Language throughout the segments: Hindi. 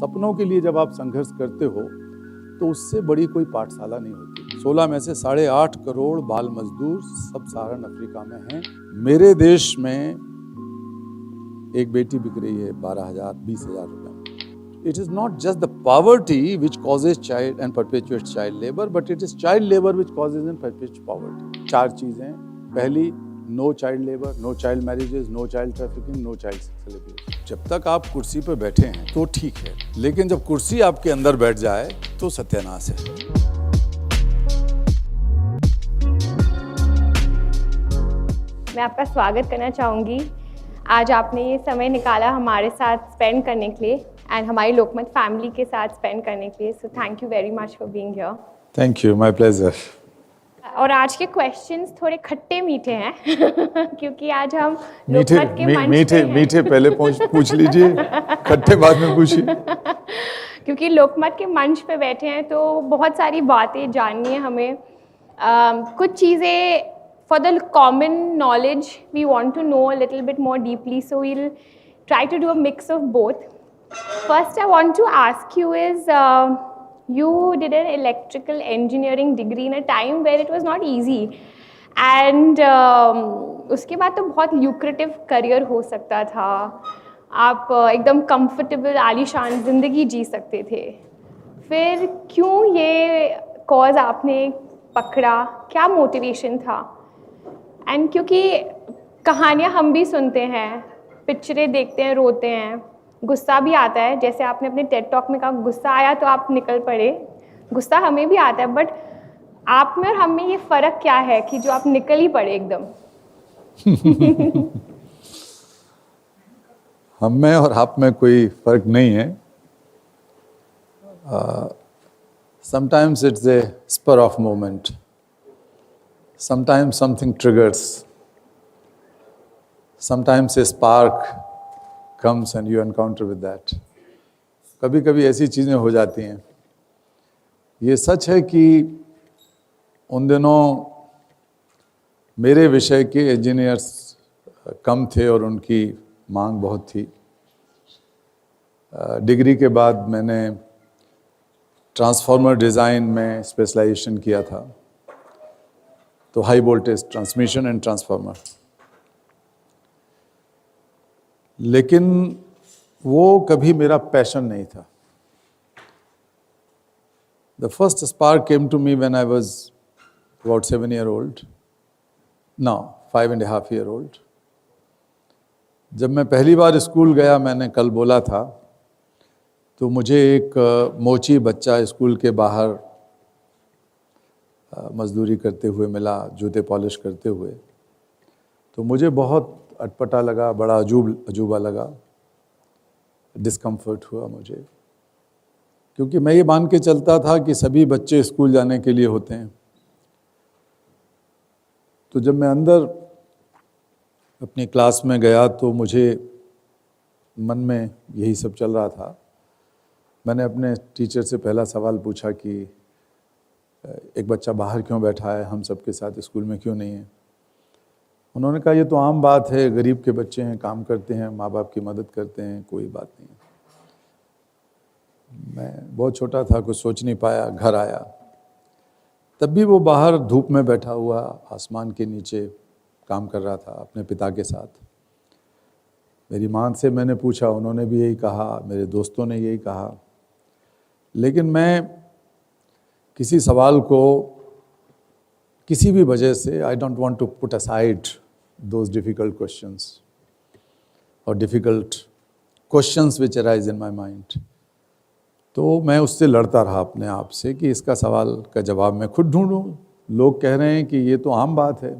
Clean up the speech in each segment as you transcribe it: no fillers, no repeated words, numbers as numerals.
सपनों के लिए जब आप संघर्ष करते हो तो उससे बड़ी कोई पाठशाला नहीं होती। 16 में से 8.5 करोड़ बाल मजदूर सब सहारन अफ्रीका में हैं। मेरे देश में एक बेटी बिक रही है 12,000 20,000 रुपए। It is not just the poverty which causes child and perpetuates child labor, but it is child labor which causes and perpetuates poverty. 4 चीजें। पहली, no child labour, no child marriages, no child trafficking, no child sexual abuse. जब तक आप कुर्सी पर बैठे हैं तो ठीक है, लेकिन जब कुर्सी आपके अंदर बैठ जाए तो सत्यानाश है। मैं आपका स्वागत करना चाहूँगी। आज आपने ये समय निकाला हमारे साथ स्पेंड करने के लिए एंड हमारी लोकमत फैमिली के साथ स्पेंड करने के लिए। So thank you very much for being here. Thank you, my pleasure. और आज के क्वेश्चंस थोड़े खट्टे मीठे हैं क्योंकि आज हम लोकमत के मंच पे हैं। मीठे पहले पूछ लीजिए, खट्टे बाद में पूछिए। क्योंकि लोकमत के मंच पे बैठे हैं तो बहुत सारी बातें जाननी है हमें। कुछ चीज़ें for the common knowledge we want to know a little bit more deeply, so we'll try to do a mix of both. First I want to ask you is you did an electrical engineering degree in a time where it was not easy and उसके बाद तो बहुत lucrative career हो सकता था, आप एकदम comfortable आलीशान ज़िंदगी जी सकते थे। फिर क्यों ये cause आपने पकड़ा, क्या motivation था? एंड क्योंकि कहानियाँ हम भी सुनते हैं, पिक्चरें देखते हैं, रोते हैं, गुस्सा भी आता है। जैसे आपने अपने टेड टॉक में कहा गुस्सा आया तो आप निकल पड़े, गुस्सा हमें भी आता है, बट आप में और हम में ये फ़र्क क्या है कि जो आप निकल ही पड़े एकदम? हम में और आप में कोई फ़र्क नहीं है। Sometimes it's a spur of moment, sometimes something triggers, sometimes a spark comes and you encounter with that. कभी कभी ऐसी चीज़ें हो जाती हैं। ये सच है कि उन दिनों मेरे विषय के इंजीनियर्स कम थे और उनकी मांग बहुत थी। डिग्री के बाद मैंने ट्रांसफार्मर डिज़ाइन में स्पेशलाइजेशन किया था, तो high voltage transmission and transformer. लेकिन वो कभी मेरा पैशन नहीं था। The first spark came to me when I was about 7 year old, no 5.5 year old। जब मैं पहली बार स्कूल गया, मैंने कल बोला था, तो मुझे एक मोची बच्चा स्कूल के बाहर मजदूरी करते हुए मिला, जूते पॉलिश करते हुए। तो मुझे बहुत अटपटा लगा, बड़ा अजूबा लगा, डिस्कम्फर्ट हुआ मुझे, क्योंकि मैं ये मान के चलता था कि सभी बच्चे स्कूल जाने के लिए होते हैं। तो जब मैं अंदर अपनी क्लास में गया तो मुझे मन में यही सब चल रहा था। मैंने अपने टीचर से पहला सवाल पूछा कि एक बच्चा बाहर क्यों बैठा है, हम सब के साथ स्कूल में क्यों नहीं है? उन्होंने कहा ये तो आम बात है, गरीब के बच्चे हैं, काम करते हैं, माँ बाप की मदद करते हैं, कोई बात नहीं। मैं बहुत छोटा था, कुछ सोच नहीं पाया। घर आया तब भी वो बाहर धूप में बैठा हुआ आसमान के नीचे काम कर रहा था अपने पिता के साथ। मेरी माँ से मैंने पूछा, उन्होंने भी यही कहा, मेरे दोस्तों ने यही कहा। लेकिन मैं किसी सवाल को किसी भी वजह से, I don't want to put aside those difficult questions और difficult questions which arise in my mind, तो मैं उससे लड़ता रहा अपने आप से कि इसका सवाल का जवाब मैं खुद ढूंढूं। लोग कह रहे हैं कि ये तो आम बात है,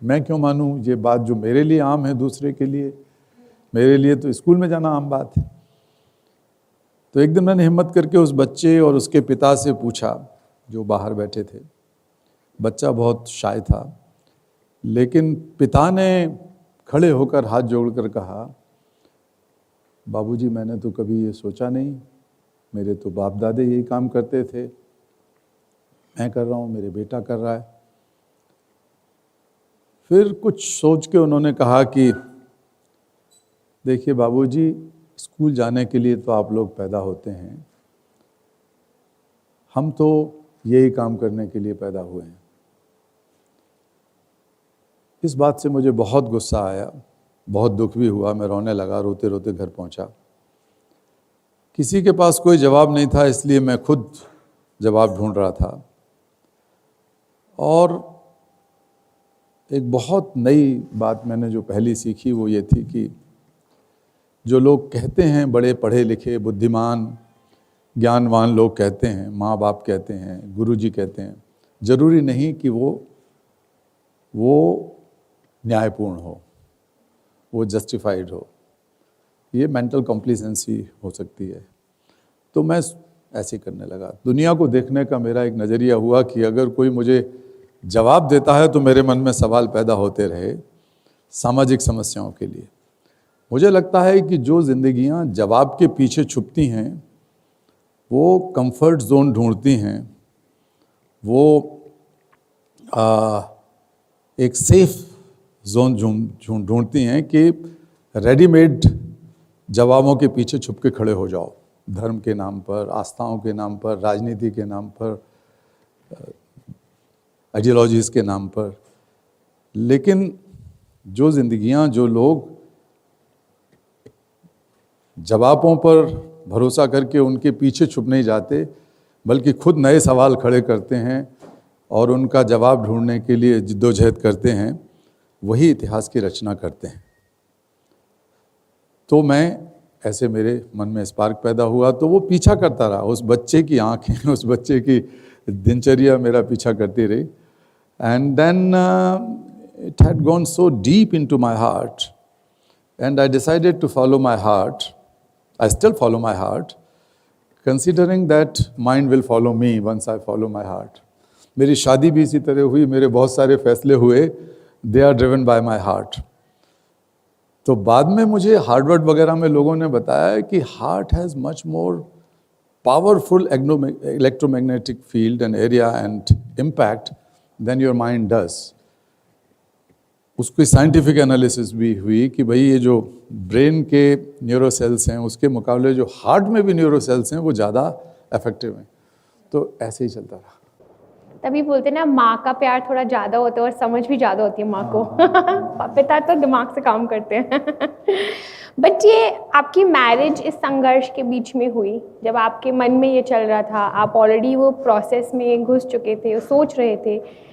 मैं क्यों मानूं ये बात जो मेरे लिए आम है, दूसरे के लिए, मेरे लिए तो स्कूल में जाना आम बात है। तो एक दिन मैंने हिम्मत करके उस बच्चे और उसके पिता से पूछा जो बाहर बैठे थे। बच्चा बहुत शाय था, लेकिन पिता ने खड़े होकर हाथ जोड़कर कहा, बाबूजी मैंने तो कभी ये सोचा नहीं, मेरे तो बाप दादे यही काम करते थे, मैं कर रहा हूँ, मेरे बेटा कर रहा है। फिर कुछ सोच के उन्होंने कहा कि देखिए बाबूजी, स्कूल जाने के लिए तो आप लोग पैदा होते हैं, हम तो यही काम करने के लिए पैदा हुए हैं। इस बात से मुझे बहुत गुस्सा आया, बहुत दुख भी हुआ, मैं रोने लगा, रोते रोते घर पहुंचा। किसी के पास कोई जवाब नहीं था, इसलिए मैं खुद जवाब ढूंढ रहा था। और एक बहुत नई बात मैंने जो पहली सीखी वो ये थी कि जो लोग कहते हैं बड़े पढ़े लिखे बुद्धिमान ज्ञानवान लोग कहते हैं, माँ बाप कहते हैं, गुरुजी कहते हैं, जरूरी नहीं कि वो न्यायपूर्ण हो, वो जस्टिफाइड हो। ये मेंटल कॉम्प्लिसेंसी हो सकती है। तो मैं ऐसे करने लगा। दुनिया को देखने का मेरा एक नज़रिया हुआ कि अगर कोई मुझे जवाब देता है तो मेरे मन में सवाल पैदा होते रहे सामाजिक समस्याओं के लिए। मुझे लगता है कि जो जिंदगियां जवाब के पीछे छुपती हैं, वो कंफर्ट जोन ढूंढती हैं, वो एक सेफ जोन ढूंढती हैं कि रेडीमेड जवाबों के पीछे छुप के खड़े हो जाओ, धर्म के नाम पर, आस्थाओं के नाम पर, राजनीति के नाम पर, आइडियोलॉजीज़ के नाम पर। लेकिन जो जिंदगियां, जो लोग जवाबों पर भरोसा करके उनके पीछे छुप नहीं जाते, बल्कि खुद नए सवाल खड़े करते हैं और उनका जवाब ढूंढने के लिए जिद्दोजहद करते हैं, वही इतिहास की रचना करते हैं। तो मैं ऐसे मेरे मन में स्पार्क पैदा हुआ, तो वो पीछा करता रहा। उस बच्चे की आंखें, उस बच्चे की दिनचर्या मेरा पीछा करती रही। And then it had gone so deep into my heart and I decided to follow my heart. I still follow my heart, considering that mind will follow me once I follow my heart. मेरी शादी भी इसी तरह हुई, मेरे बहुत सारे फैसले हुए, they are driven by my heart. तो बाद में मुझे हार्वर्ड वगैरह में लोगों ने बताया कि heart has much more powerful electromagnetic field and area and impact than your mind does. उसकी साइंटिफिक एनालिसिस भी हुई कि भाई ये जो ब्रेन के न्यूरो सेल्स हैं उसके मुकाबले जो हार्ट में भी न्यूरो सेल्स हैं वो ज़्यादा इफेक्टिव हैं. तो ऐसे ही चलता रहा. तभी बोलते हैं ना, माँ का प्यार थोड़ा ज़्यादा होता है और समझ भी ज़्यादा होती है माँ को. पिता तो दिमाग से काम करते हैं. बट ये आपकी मैरिज इस संघर्ष के बीच में हुई, जब आपके मन में ये चल रहा था, आप ऑलरेडी वो प्रोसेस में घुस चुके थे, सोच रहे थे,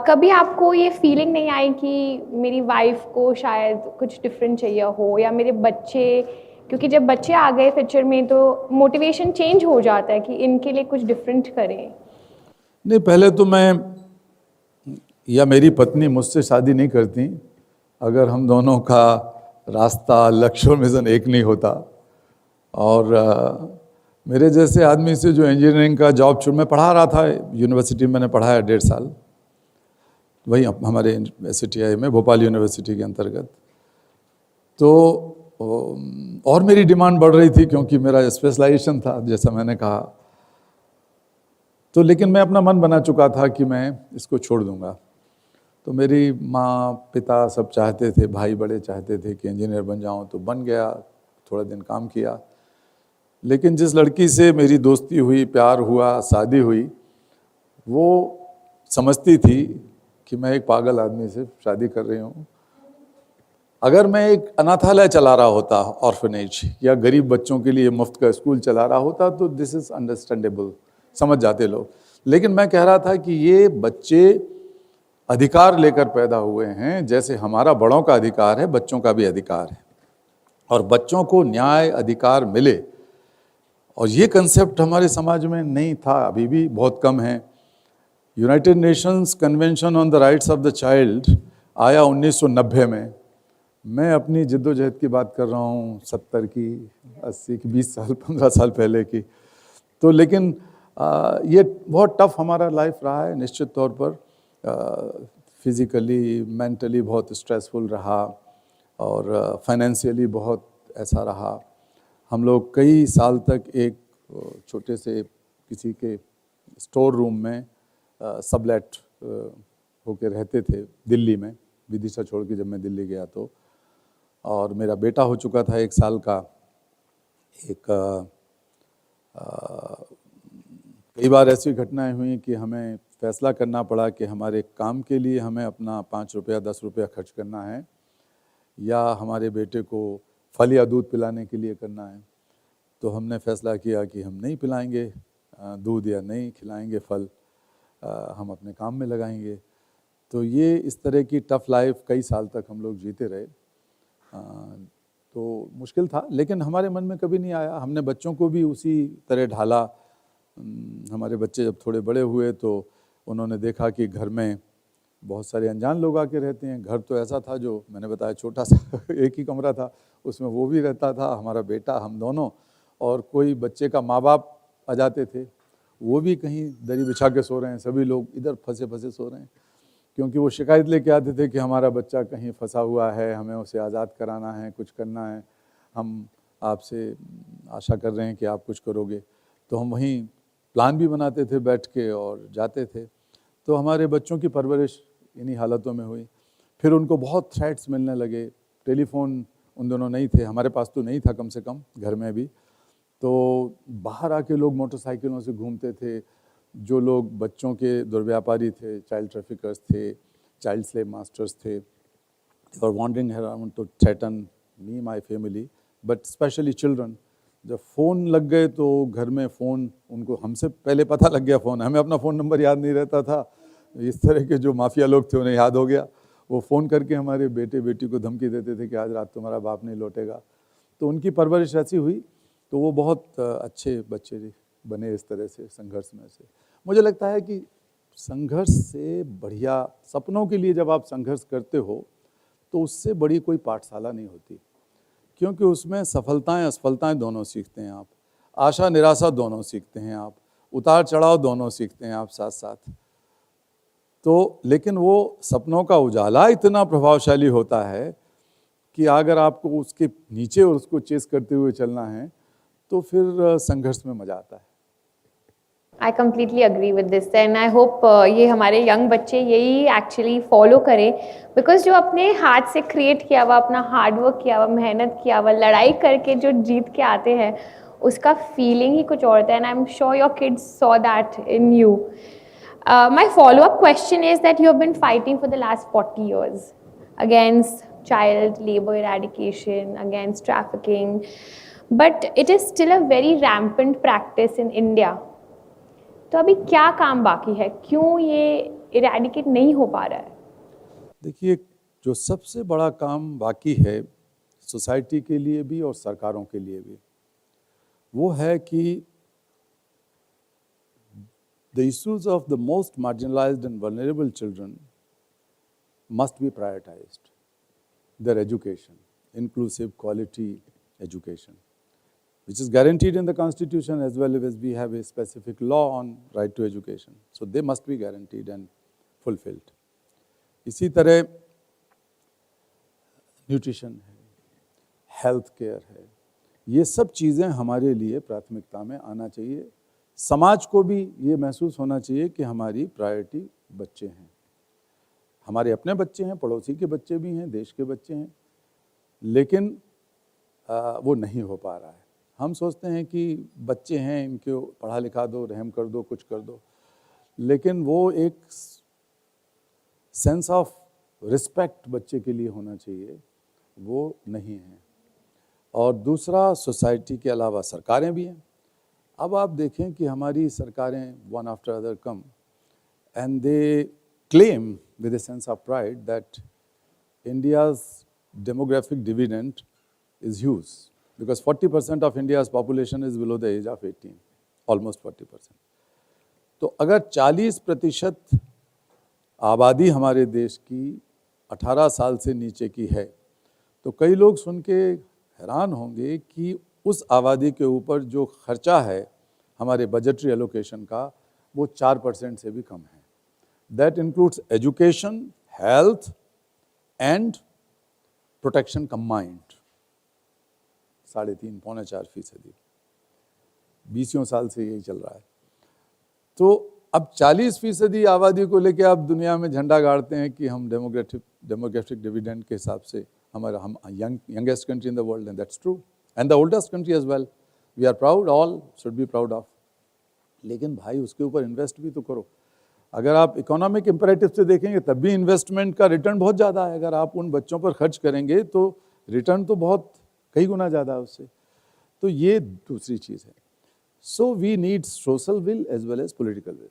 कभी आपको ये फीलिंग नहीं आई कि मेरी वाइफ को शायद कुछ डिफरेंट चाहिए हो, या मेरे बच्चे, क्योंकि जब बच्चे आ गए पिक्चर में तो मोटिवेशन चेंज हो जाता है कि इनके लिए कुछ डिफरेंट करें? नहीं, पहले तो मैं या मेरी पत्नी मुझसे शादी नहीं करती अगर हम दोनों का रास्ता, लक्ष्य और विज़न एक नहीं होता. और मेरे जैसे आदमी से जो इंजीनियरिंग का जॉब मैं पढ़ा रहा था, यूनिवर्सिटी मैंने पढ़ाया 1.5 साल, वही हमारे SITI में, भोपाल यूनिवर्सिटी के अंतर्गत. तो और मेरी डिमांड बढ़ रही थी क्योंकि मेरा स्पेशलाइजेशन था, जैसा मैंने कहा. तो लेकिन मैं अपना मन बना चुका था कि मैं इसको छोड़ दूंगा. तो मेरी माँ, पिता सब चाहते थे, भाई बड़े चाहते थे कि इंजीनियर बन जाऊँ, तो बन गया. थोड़ा दिन काम किया. लेकिन जिस लड़की से मेरी दोस्ती हुई, प्यार हुआ, शादी हुई, वो समझती थी कि मैं एक पागल आदमी से शादी कर रही हूँ. अगर मैं एक अनाथालय चला रहा होता, ऑर्फनेज, या गरीब बच्चों के लिए मुफ्त का स्कूल चला रहा होता, तो दिस इज़ अंडरस्टैंडेबल, समझ जाते लोग. लेकिन मैं कह रहा था कि ये बच्चे अधिकार लेकर पैदा हुए हैं. जैसे हमारा बड़ों का अधिकार है, बच्चों का भी अधिकार है, और बच्चों को न्याय अधिकार मिले. और ये कंसेप्ट हमारे समाज में नहीं था, अभी भी बहुत कम है. United Nations convention on the rights of the child आया 1990 में. मैं अपनी जिद्दोजहद की बात कर रहा हूँ 70 की, 80 की, 20 साल, 15 साल पहले की. तो लेकिन ये बहुत टफ हमारा लाइफ रहा है, निश्चित तौर पर. फिज़िकली, मेंटली बहुत स्ट्रेसफुल रहा, और फाइनेंशियली बहुत ऐसा रहा. हम लोग कई साल तक एक छोटे से किसी के स्टोर रूम में सबलेट होकर रहते थे दिल्ली में, विदिशा छोड़ के जब मैं दिल्ली गया तो. और मेरा बेटा हो चुका था 1 साल का, एक कई बार ऐसी घटनाएं हुई कि हमें फैसला करना पड़ा कि हमारे काम के लिए हमें अपना 5 रुपया 10 रुपया खर्च करना है या हमारे बेटे को फल या दूध पिलाने के लिए करना है। तो हमने फैसला किया कि हम नहीं पिलाएंगे दूध या नहीं खिलाएंगे फल, हम अपने काम में लगाएंगे। तो ये इस तरह की टफ़ लाइफ कई साल तक हम लोग जीते रहे। तो मुश्किल था, लेकिन हमारे मन में कभी नहीं आया। हमने बच्चों को भी उसी तरह ढाला। हमारे बच्चे जब थोड़े बड़े हुए तो उन्होंने देखा कि घर में बहुत सारे अनजान लोग आके रहते हैं। घर तो ऐसा था जो मैंने बताया छोटा सा एक ही कमरा था, उसमें वो भी रहता था, हमारा बेटा, हम दोनों, और कोई बच्चे का माँ बाप आ जाते थे, वो भी कहीं दरी बिछा के सो रहे हैं, सभी लोग इधर फंसे फंसे सो रहे हैं, क्योंकि वो शिकायत लेके आते थे कि हमारा बच्चा कहीं फंसा हुआ है, हमें उसे आज़ाद कराना है, कुछ करना है, हम आपसे आशा कर रहे हैं कि आप कुछ करोगे। तो हम वहीं प्लान भी बनाते थे बैठ के और जाते थे। तो हमारे बच्चों की परवरिश इन्हीं हालतों में हुई। फिर उनको बहुत थ्रेट्स मिलने लगे। टेलीफोन उन दोनों नहीं थे, हमारे पास तो नहीं था कम से कम घर में भी। तो बाहर आके लोग मोटरसाइकिलों से घूमते थे। जो लोग बच्चों के दुर्व्यापारी थे, चाइल्ड ट्रैफिकर्स थे, चाइल्ड स्लेव मास्टर्स थे, और wandering around to threaten me, my family, but specially children. जब फ़ोन लग गए तो घर में फ़ोन, उनको हमसे पहले पता लग गया फ़ोन, हमें अपना फ़ोन नंबर याद नहीं रहता था। इस तरह के जो माफिया लोग थे उन्हें याद हो गया। वो फ़ोन करके हमारे बेटे बेटी को धमकी देते थे कि आज रात तुम्हारा बाप नहीं लौटेगा। तो उनकी परवरिश ऐसी हुई, तो वो बहुत अच्छे बच्चे बने इस तरह से संघर्ष में से। मुझे लगता है कि संघर्ष से बढ़िया, सपनों के लिए जब आप संघर्ष करते हो तो उससे बड़ी कोई पाठशाला नहीं होती, क्योंकि उसमें सफलताएं असफलताएं दोनों सीखते हैं आप, आशा निराशा दोनों सीखते हैं आप, उतार चढ़ाव दोनों सीखते हैं आप साथ साथ। तो लेकिन वो सपनों का उजाला इतना प्रभावशाली होता है कि अगर आपको उसके नीचे और उसको चेस करते हुए चलना है तो फिर संघर्ष में मजा आता है। I completely agree with this and I hope ये हमारे यंग बच्चे यही एक्चुअली फॉलो करें, बिकॉज जो अपने हाथ से क्रिएट किया हुआ, अपना हार्डवर्क किया हुआ, मेहनत किया हुआ, लड़ाई करके जो जीत के आते हैं, उसका फीलिंग ही कुछ और था। And I am sure your kids saw that in you. My follow-up question is that you have been fighting for the last 40 years against child labor eradication, against trafficking, but it is still a very rampant practice in India. तो अभी क्या काम बाकी है, क्यों ये इरेडिकेट नहीं हो पा रहा है? देखिए, जो सबसे बड़ा काम बाकी है सोसाइटी के लिए भी और सरकारों के लिए भी, वो है कि the issues of the most marginalized and vulnerable children must be prioritized. Their education, inclusive quality education, which is guaranteed in the Constitution, as well as we have a specific law on right to education. So they must be guaranteed and fulfilled. इसी तरह न्यूट्रिशन है, हेल्थ केयर है, ये सब चीज़ें हमारे लिए प्राथमिकता में आना चाहिए। समाज को भी ये महसूस होना चाहिए कि हमारी प्रायोरिटी बच्चे हैं, हमारे अपने बच्चे हैं, पड़ोसी के बच्चे भी हैं, देश के बच्चे हैं, लेकिन वो नहीं हो पा रहा है। हम सोचते हैं कि बच्चे हैं, इनको पढ़ा लिखा दो, रहम कर दो, कुछ कर दो, लेकिन वो एक सेंस ऑफ रिस्पेक्ट बच्चे के लिए होना चाहिए, वो नहीं है। और दूसरा, सोसाइटी के अलावा सरकारें भी हैं। अब आप देखें कि हमारी सरकारें one after other come and they claim with a sense of pride that India's demographic dividend is huge, because 40% of India's population is below the age of 18, almost 40%। तो अगर 40% आबादी हमारे देश की 18 साल से नीचे की है, तो कई लोग सुन के हैरान होंगे कि उस आबादी के ऊपर जो खर्चा है हमारे बजटरी एलोकेशन का, वो 4% से भी कम है। That includes education, health and protection combined. 3.5 पौने 4%, 20 साल से यही चल रहा है। तो अब 40% आबादी को लेकर आप दुनिया में झंडा गाड़ते हैं कि हम डेमोग्राफिक डिविडेंड के हिसाब से हम youngest country in the world, and that's true, and the oldest country as well. We are proud, all should be proud of. लेकिन भाई उसके ऊपर इन्वेस्ट भी तो करो। अगर आप इकोनॉमिक इम्परेटिव से देखेंगे तब भी इन्वेस्टमेंट का रिटर्न बहुत ज़्यादा है। अगर आप उन बच्चों पर खर्च करेंगे तो रिटर्न तो बहुत कई गुना ज़्यादा है उससे। तो ये दूसरी चीज़ है। So we need social will as well as political will.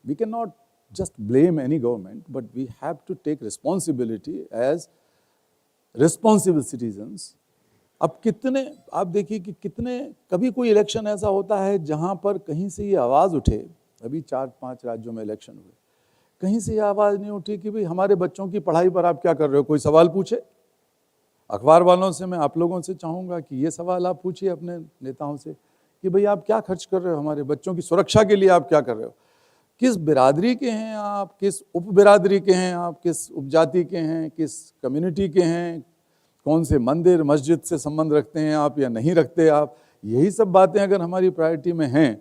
We can not just blame any government, but we have to take responsibility as responsible citizens. अब कितने आप देखिए कि कितने कभी कोई इलेक्शन ऐसा होता है जहां पर कहीं से ये आवाज़ उठे, अभी 4-5 राज्यों में इलेक्शन हुए, कहीं से ये आवाज़ नहीं उठी कि भाई हमारे बच्चों की पढ़ाई पर आप क्या कर रहे हो, कोई सवाल पूछे। अखबार वालों से मैं आप लोगों से चाहूँगा कि ये सवाल आप पूछिए अपने नेताओं से कि भाई आप क्या खर्च कर रहे हो, हमारे बच्चों की सुरक्षा के लिए आप क्या कर रहे हो, किस बिरादरी के हैं आप, किस उप बिरादरी के हैं आप, किस उपजाति के हैं, किस कम्युनिटी के हैं, कौन से मंदिर मस्जिद से संबंध रखते हैं आप या नहीं रखते आप। यही सब बातें अगर हमारी प्रायोरिटी में हैं,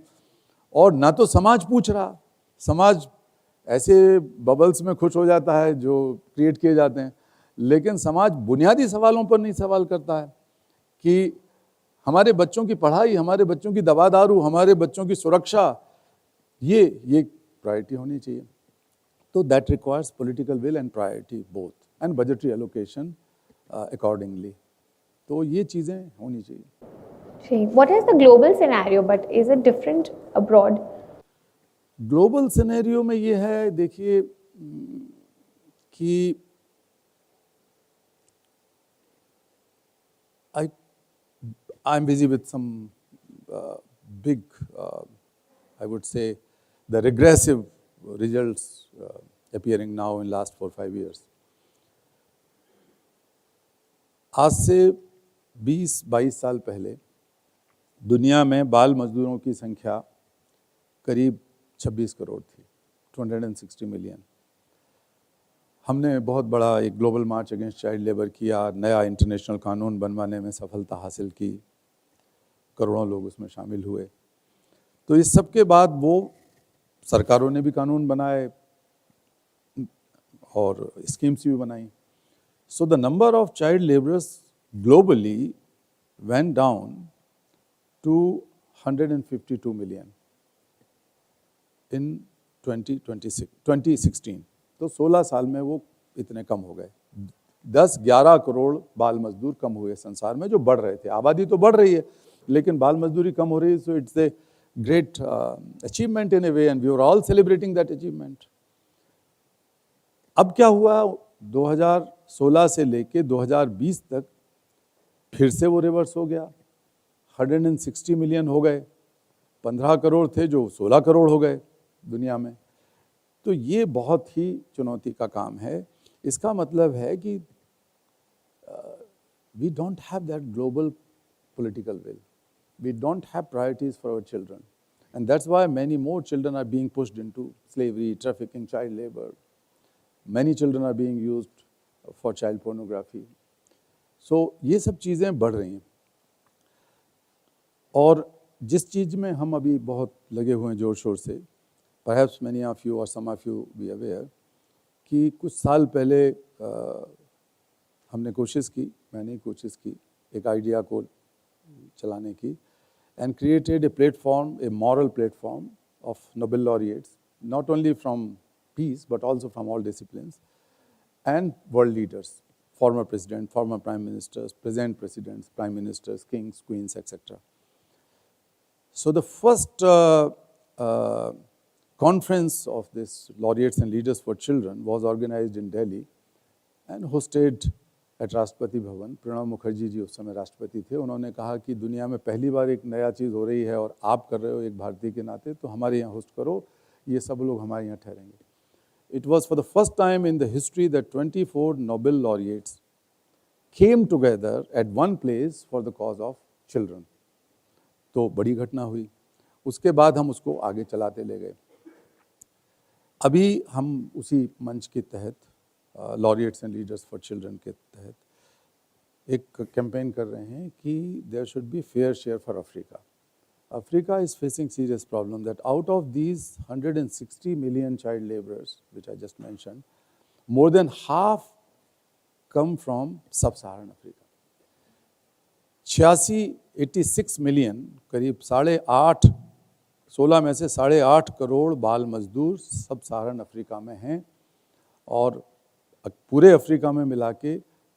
और ना तो समाज पूछ रहा, समाज ऐसे बबल्स में खुश हो जाता है जो क्रिएट किए जाते हैं, लेकिन समाज बुनियादी सवालों पर नहीं सवाल करता है कि हमारे बच्चों की पढ़ाई, हमारे बच्चों की दवा दारू, हमारे बच्चों की सुरक्षा, ये प्रायोरिटी होनी चाहिए। तो that requires political will and priority both, and budgetary allocation accordingly. तो ये चीज़ें होनी चाहिए। What is the global scenario, but is it different abroad? Global scenario में ये है, देखिए कि I am busy with some big, I would say, the regressive results appearing now in last 4-5 years. आज से 20-22 साल पहले दुनिया में बाल मजदूरों की संख्या करीब 26 करोड़ थी, 260 मिलियन। हमने बहुत बड़ा एक ग्लोबल मार्च अगेंस्ट चाइल्ड लेबर किया, नया इंटरनेशनल कानून बनवाने में सफलता हासिल की, करोड़ों लोग उसमें शामिल हुए। तो इस सब के बाद वो सरकारों ने भी कानून बनाए और स्कीम्स भी बनाई। So the number of child labourers globally went down to 152 million in 2016। तो 16 साल में वो इतने कम हो गए। 10-11 करोड़ बाल मजदूर कम हुए संसार में, जो बढ़ रहे थे। आबादी तो बढ़ रही है लेकिन बाल मजदूरी कम हो रही है। So it's a great achievement in a way, and we were all celebrating that achievement. अब क्या हुआ, 2016 से लेके 2020 तक फिर से वो रिवर्स हो गया, 160 मिलियन हो गए। 15 करोड़ थे जो 16 करोड़ हो गए दुनिया में। तो ये बहुत ही चुनौती का काम है। इसका मतलब है कि we don't have that global political will. We don't have priorities for our children. And that's why many more children are being pushed into slavery, trafficking, child labor. Many children are being used for child pornography. So ये सब चीज़ें बढ़ रही हैं। और जिस चीज़ में हम अभी बहुत लगे हुए हैं जोर शोर से, perhaps many of you or some of you be aware, कि कुछ साल पहले हमने कोशिश की, मैंने कोशिश की एक आइडिया को चलाने की, and created a platform, a moral platform of Nobel laureates, not only from peace but also from all disciplines, and world leaders, former president, former prime ministers, present presidents, prime ministers, kings, queens, etc. So the first conference of this laureates and leaders for children was organized in Delhi and hosted at Rashtrapati Bhavan. Pranab Mukherjee ji उस समय राष्ट्रपति थे। उन्होंने कहा कि दुनिया में पहली बार एक नया चीज़ हो रही है और आप कर रहे हो एक भारतीय के नाते, तो हमारे यहाँ होस्ट करो, ये सब लोग हमारे यहाँ ठहरेंगे। It was for the first time in the history that 24 Nobel laureates came together at one place for the cause of children. तो बड़ी घटना हुई। उसके बाद हम उसको आगे चलाते ले गए। अभी हम उसी मंच के तहत laureates and leaders for children के तहत एक कैंपेन कर रहे हैं कि there should be fair share for Africa. Africa is facing serious problem that out of these 160 million child labourers which I just mention, more than half come from sub Saharan Africa. 86 million, करीब 16 में से 8.5 करोड़ बाल मजदूर सब सहारन अफ्रीका में हैं, और पूरे अफ्रीका में मिला के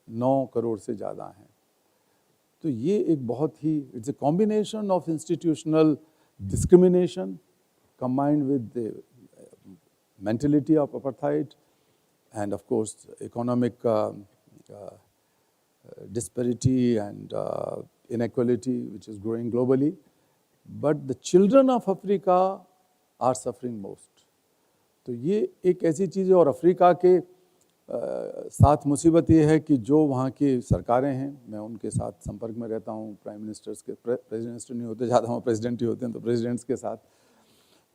9 करोड़ से ज़्यादा हैं। तो ये एक बहुत ही, it's a combination of institutional discrimination combined with the mentality of apartheid and of course economic disparity and inequality which is growing globally. But the children of Africa are suffering most. तो ये एक ऐसी चीज़ है, और अफ्रीका के साथ मुसीबत ये है कि जो वहाँ की सरकारें हैं, मैं उनके साथ संपर्क में रहता हूँ, प्राइम मिनिस्टर्स के, प्रेसिडेंट्स नहीं होते ज़्यादा, वहाँ प्रेसिडेंट ही होते हैं, तो प्रेसिडेंट्स के साथ,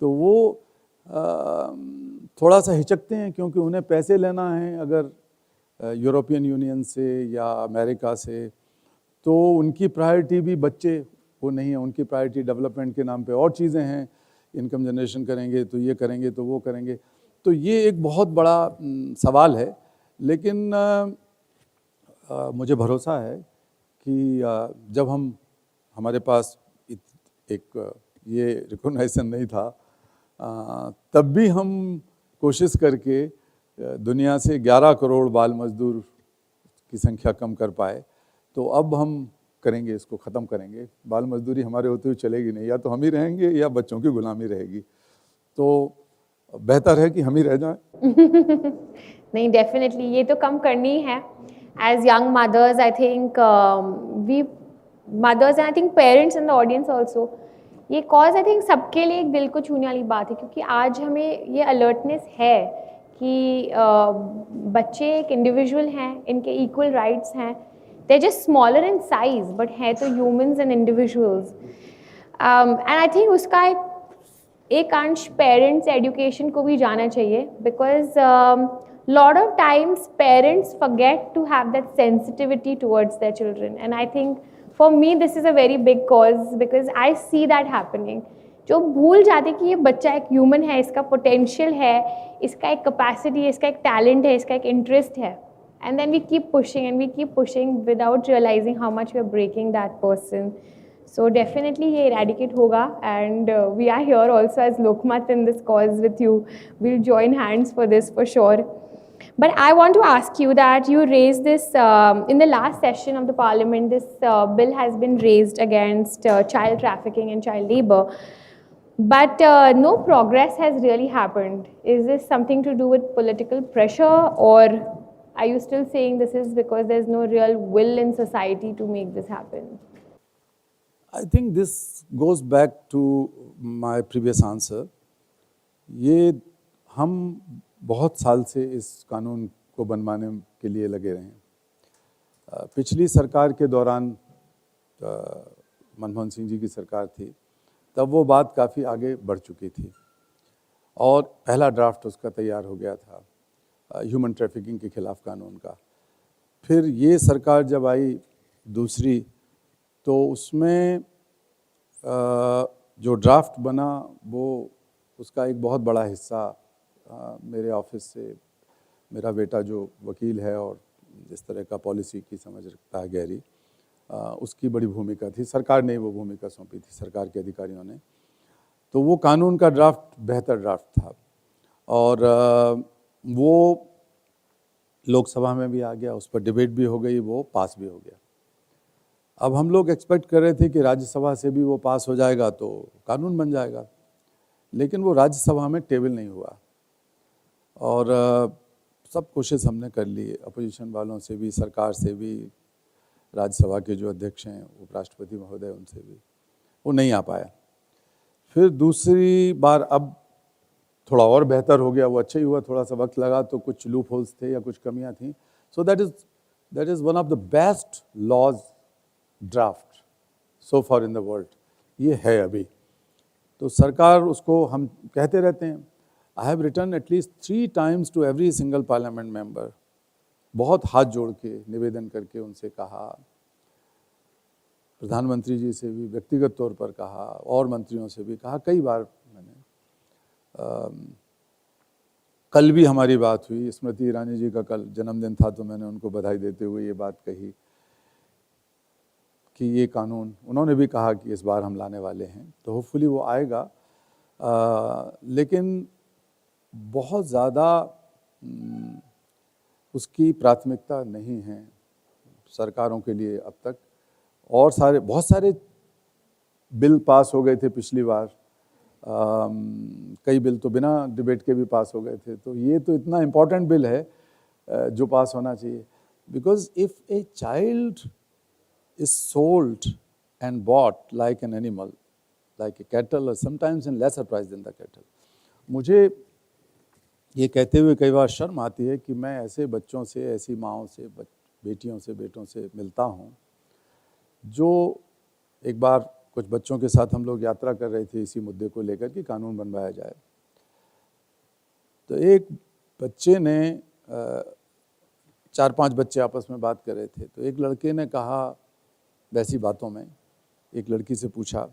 तो वो थोड़ा सा हिचकते हैं, क्योंकि उन्हें पैसे लेना है अगर यूरोपियन यूनियन से या अमेरिका से, तो उनकी प्रायोरिटी भी बच्चे वो नहीं है, उनकी प्रायोरिटी डेवलपमेंट के नाम पे और चीज़ें हैं, इनकम जनरेशन करेंगे तो ये करेंगे तो वो करेंगे। तो ये एक बहुत बड़ा सवाल है, लेकिन मुझे भरोसा है कि जब हमारे पास एक ये रिकॉग्निशन नहीं था, तब भी हम कोशिश करके दुनिया से 11 करोड़ बाल मजदूर की संख्या कम कर पाए। तो अब हम करेंगे, इसको ख़त्म करेंगे। बाल मजदूरी हमारे होते हुए चलेगी नहीं, या तो हम ही रहेंगे या बच्चों की गुलामी रहेगी। तो बेहतर है कि हम ही रह जाएं। नहीं, डेफिनेटली ये तो कम करनी है। As young mothers, I think we mothers and I think parents in the audience also, ये कॉज आई थिंक सबके लिए एक दिल को छूने वाली बात है, क्योंकि आज हमें ये अलर्टनेस है कि बच्चे एक इंडिविजुअल हैं, इनके इक्वल राइट्स हैं, they just smaller in size but हैं तो humans and individuals. And I think उसका एक अंश पेरेंट्स एजुकेशन को भी जाना चाहिए, because lot of times parents forget to have that sensitivity towards their children, and I think for me this is a very big cause, because I see that happening. जो भूल जाते कि ये बच्चा एक ह्यूमन है, इसका पोटेंशियल है, इसका एक कैपेसिटी है, इसका एक टैलेंट है, इसका एक इंटरेस्ट है, and then we keep pushing without realizing how much we are breaking that person. So definitely ये eradicate होगा, and we are here also as Lokmat in this cause with you. We'll join hands for this for sure. But I want to ask you that you raised this in the last session of the parliament. This bill has been raised against child trafficking and child labor, but no progress has really happened. Is this something to do with political pressure, or are you still saying this is because there's no real will in society to make this happen? I think this goes back to my previous answer. ये हम बहुत साल से इस कानून को बनवाने के लिए लगे रहे हैं। पिछली सरकार के दौरान, मनमोहन सिंह जी की सरकार थी, तब वो बात काफ़ी आगे बढ़ चुकी थी और पहला ड्राफ्ट उसका तैयार हो गया था, ह्यूमन ट्रैफिकिंग के खिलाफ कानून का। फिर ये सरकार जब आई दूसरी, तो उसमें जो ड्राफ्ट बना वो उसका एक बहुत बड़ा हिस्सा मेरे ऑफिस से मेरा बेटा जो वकील है और जिस तरह का पॉलिसी की समझ रखता है गहरी, उसकी बड़ी भूमिका थी। सरकार ने वो भूमिका सौंपी थी, सरकार के अधिकारियों ने। तो वो कानून का ड्राफ्ट बेहतर ड्राफ्ट था और वो लोकसभा में भी आ गया, उस पर डिबेट भी हो गई, वो पास भी हो गया। अब हम लोग एक्सपेक्ट कर रहे थे कि राज्यसभा से भी वो पास हो जाएगा तो कानून बन जाएगा, लेकिन वो राज्यसभा में टेबल नहीं हुआ। और सब कोशिश हमने कर ली, अपोजिशन वालों से भी, सरकार से भी, राज्यसभा के जो अध्यक्ष हैं उपराष्ट्रपति महोदय, उनसे भी, वो नहीं आ पाया। फिर दूसरी बार अब थोड़ा और बेहतर हो गया, वो अच्छा ही हुआ, थोड़ा सा वक्त लगा तो कुछ लूप होल्स थे या कुछ कमियां थी। So that is one of the best laws draft so far in the world, ये है अभी। तो सरकार उसको, हम कहते रहते हैं, I have written at least 3 times to every single parliament member, बहुत हाथ जोड़ के निवेदन करके उनसे कहा, प्रधानमंत्री जी से भी व्यक्तिगत तौर पर कहा और मंत्रियों से भी कहा, कई बार मैंने। कल भी हमारी बात हुई, स्मृति ईरानी जी का कल जन्मदिन था, तो मैंने उनको बधाई देते हुए ये बात कही कि ये कानून, उन्होंने भी कहा कि इस बार हम लाने वाले हैं, तो होपफुली वो आएगा। लेकिन बहुत ज़्यादा उसकी प्राथमिकता नहीं है सरकारों के लिए अब तक। और बहुत सारे बिल पास हो गए थे पिछली बार, कई बिल तो बिना डिबेट के भी पास हो गए थे। तो ये तो इतना इम्पोर्टेंट बिल है जो पास होना चाहिए, because if a child is sold and bought like an animal, like a cattle, or sometimes in lesser price than the cattle. मुझे ये कहते हुए कई बार शर्म आती है कि मैं ऐसे बच्चों से, ऐसी माँओं से, बेटियों से, बेटों से मिलता हूँ जो, एक बार कुछ बच्चों के साथ हम लोग यात्रा कर रहे थे इसी मुद्दे को लेकर कि कानून बनवाया जाए। तो एक बच्चे ने 4-5 बच्चे आपस में बात कर रहे थे, तो एक लड़के ने कहा, वैसी बातों में एक लड़की से पूछा,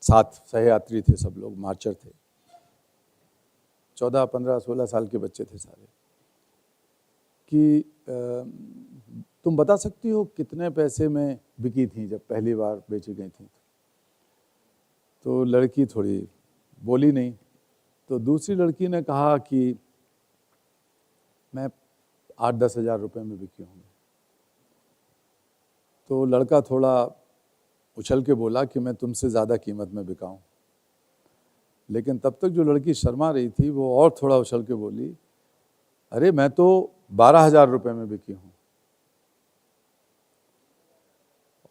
साथ सहयात्री थे सब लोग, मार्चर थे, 14, 15, 16 साल के बच्चे थे सारे, कि तुम बता सकती हो कितने पैसे में बिकी थी जब पहली बार बेची गई थी? तो लड़की थोड़ी बोली नहीं। तो दूसरी लड़की ने कहा कि मैं 8-10 हज़ार रुपये में बिकी हूँ। तो लड़का थोड़ा उछल के बोला कि मैं तुमसे ज़्यादा कीमत में बिका हूँ। लेकिन तब तक जो लड़की शर्मा रही थी वो और थोड़ा उछल के बोली, अरे मैं तो 12,000 रुपये में बिकी हूँ।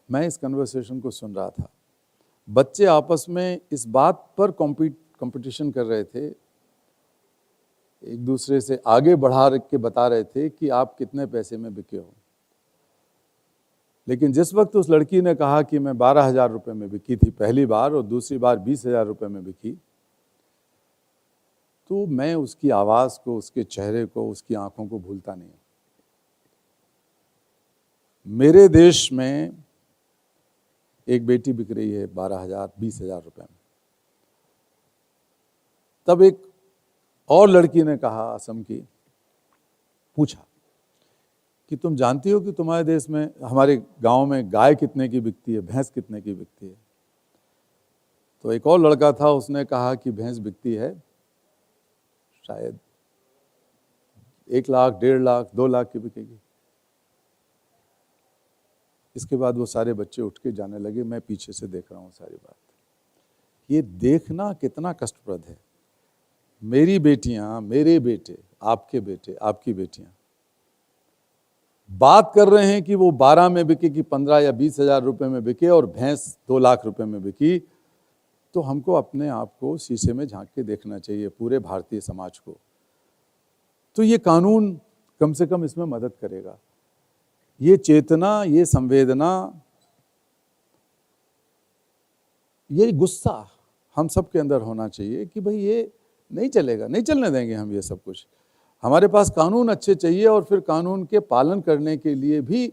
मैं इस कन्वर्सेशन को सुन रहा था। बच्चे आपस में इस बात पर कंपटीशन कर रहे थे, एक दूसरे से आगे बढ़ा के बता रहे थे कि आप कितने पैसे में बिके हो। लेकिन जिस वक्त उस लड़की ने कहा कि मैं 12,000 रुपये में बिकी थी पहली बार और दूसरी बार 20,000 रुपये में बिकी, तो मैं उसकी आवाज़ को, उसके चेहरे को, उसकी आंखों को भूलता नहीं। मेरे देश में एक बेटी बिक रही है 12,000, 20,000 रुपये में। तब एक और लड़की ने कहा, असम की, पूछा कि तुम जानती हो कि तुम्हारे देश में, हमारे गांव में गाय कितने की बिकती है, भैंस कितने की बिकती है? तो एक और लड़का था, उसने कहा कि भैंस बिकती है शायद 1 लाख, 1.5 लाख, 2 लाख की बिकेगी। इसके बाद वो सारे बच्चे उठ के जाने लगे। मैं पीछे से देख रहा हूँ सारी बात। ये देखना कितना कष्टप्रद है। मेरी बेटियां, मेरे बेटे, आपके बेटे, आपकी बेटियां बात कर रहे हैं कि वो 12 में बिके कि 15 या 20 हज़ार रुपये में बिके और भैंस 2 लाख रुपए में बिकी। तो हमको अपने आप को शीशे में झांक के देखना चाहिए, पूरे भारतीय समाज को। तो ये कानून कम से कम इसमें मदद करेगा। ये चेतना, ये संवेदना, ये गुस्सा हम सब के अंदर होना चाहिए कि भाई ये नहीं चलेगा, नहीं चलने देंगे हम ये सब कुछ। हमारे पास कानून अच्छे चाहिए और फिर कानून के पालन करने के लिए भी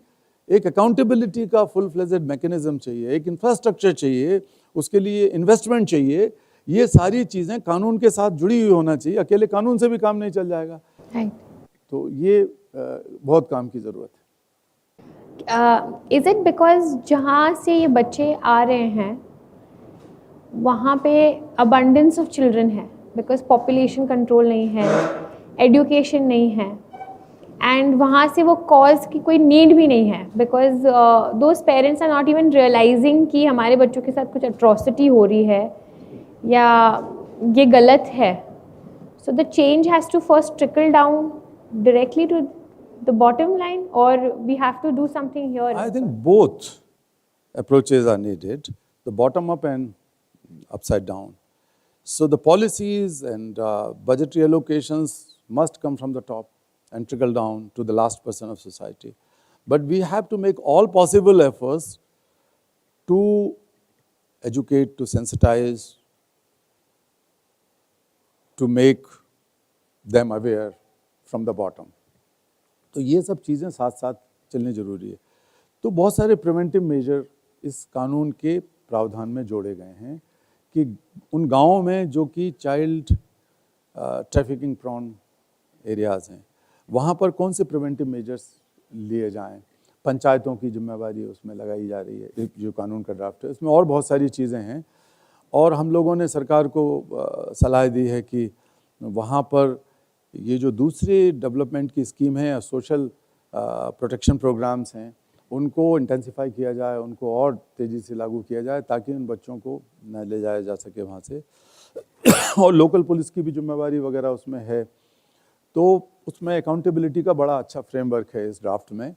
एक अकाउंटेबिलिटी का फुल फ्लेजेड मैकेनिज्म चाहिए, एक इंफ्रास्ट्रक्चर चाहिए, उसके लिए इन्वेस्टमेंट चाहिए। ये सारी चीज़ें कानून के साथ जुड़ी हुई होना चाहिए। अकेले कानून से भी काम नहीं चल जाएगा। तो ये बहुत काम की ज़रूरत है। इज़ इट बिकॉज जहाँ से ये बच्चे आ रहे हैं वहाँ पे अबंडेंस ऑफ चिल्ड्रन है, बिकॉज पॉपुलेशन कंट्रोल नहीं है, एजुकेशन नहीं है, एंड वहाँ से वो कॉज की कोई नीड भी नहीं है, because those parents are not even realising कि हमारे बच्चों के साथ कुछ अट्रॉसिटी हो रही है या ये गलत है. So the change has to first trickle down directly to the bottom line, or we have to do something here? I think both approaches are needed, the bottom up and upside down. So the policies and budgetary allocations must come from the top and trickle down to the last person of society. But we have to make all possible efforts to educate, to sensitize, to make them aware from the bottom. तो ये सब चीज़ें साथ साथ चलनी ज़रूरी है. तो बहुत सारे प्रिवेंटिव मेजर इस कानून के प्रावधान में जोड़े गए हैं कि उन गांवों में जो कि चाइल्ड ट्रैफिकिंग प्रॉन एरियाज़ हैं, वहाँ पर कौन से प्रिवेंटिव मेजर्स लिए जाएं. पंचायतों की जिम्मेवारी उसमें लगाई जा रही है, जो कानून का ड्राफ्ट है उसमें और बहुत सारी चीज़ें हैं। और हम लोगों ने सरकार को सलाह दी है कि वहाँ पर ये जो दूसरी डेवलपमेंट की स्कीम है, सोशल प्रोटेक्शन प्रोग्राम्स हैं, उनको इंटेंसिफाई किया जाए, उनको और तेज़ी से लागू किया जाए ताकि उन बच्चों को न ले जाया जा सके वहाँ से। और लोकल पुलिस की भी जिम्मेवारी वगैरह उसमें है। तो उसमें अकाउंटेबिलिटी का बड़ा अच्छा फ्रेमवर्क है इस ड्राफ्ट में,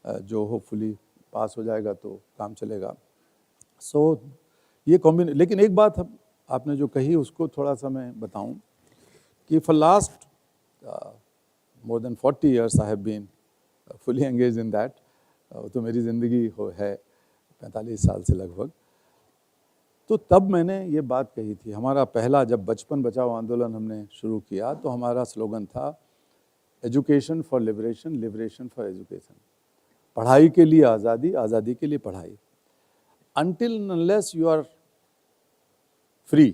जो होपफुली पास हो जाएगा तो काम चलेगा। सो ये लेकिन एक बात आपने जो कही उसको थोड़ा सा मैं बताऊं कि for last more than 40 years I have been fully engage in that. तो मेरी ज़िंदगी है 45 साल से लगभग। तो तब मैंने ये बात कही थी, हमारा पहला जब बचपन बचाओ आंदोलन हमने शुरू किया तो हमारा स्लोगन था education for liberation, liberation for education. पढ़ाई के लिए आज़ादी, आज़ादी के लिए पढ़ाई। Until unless you are free,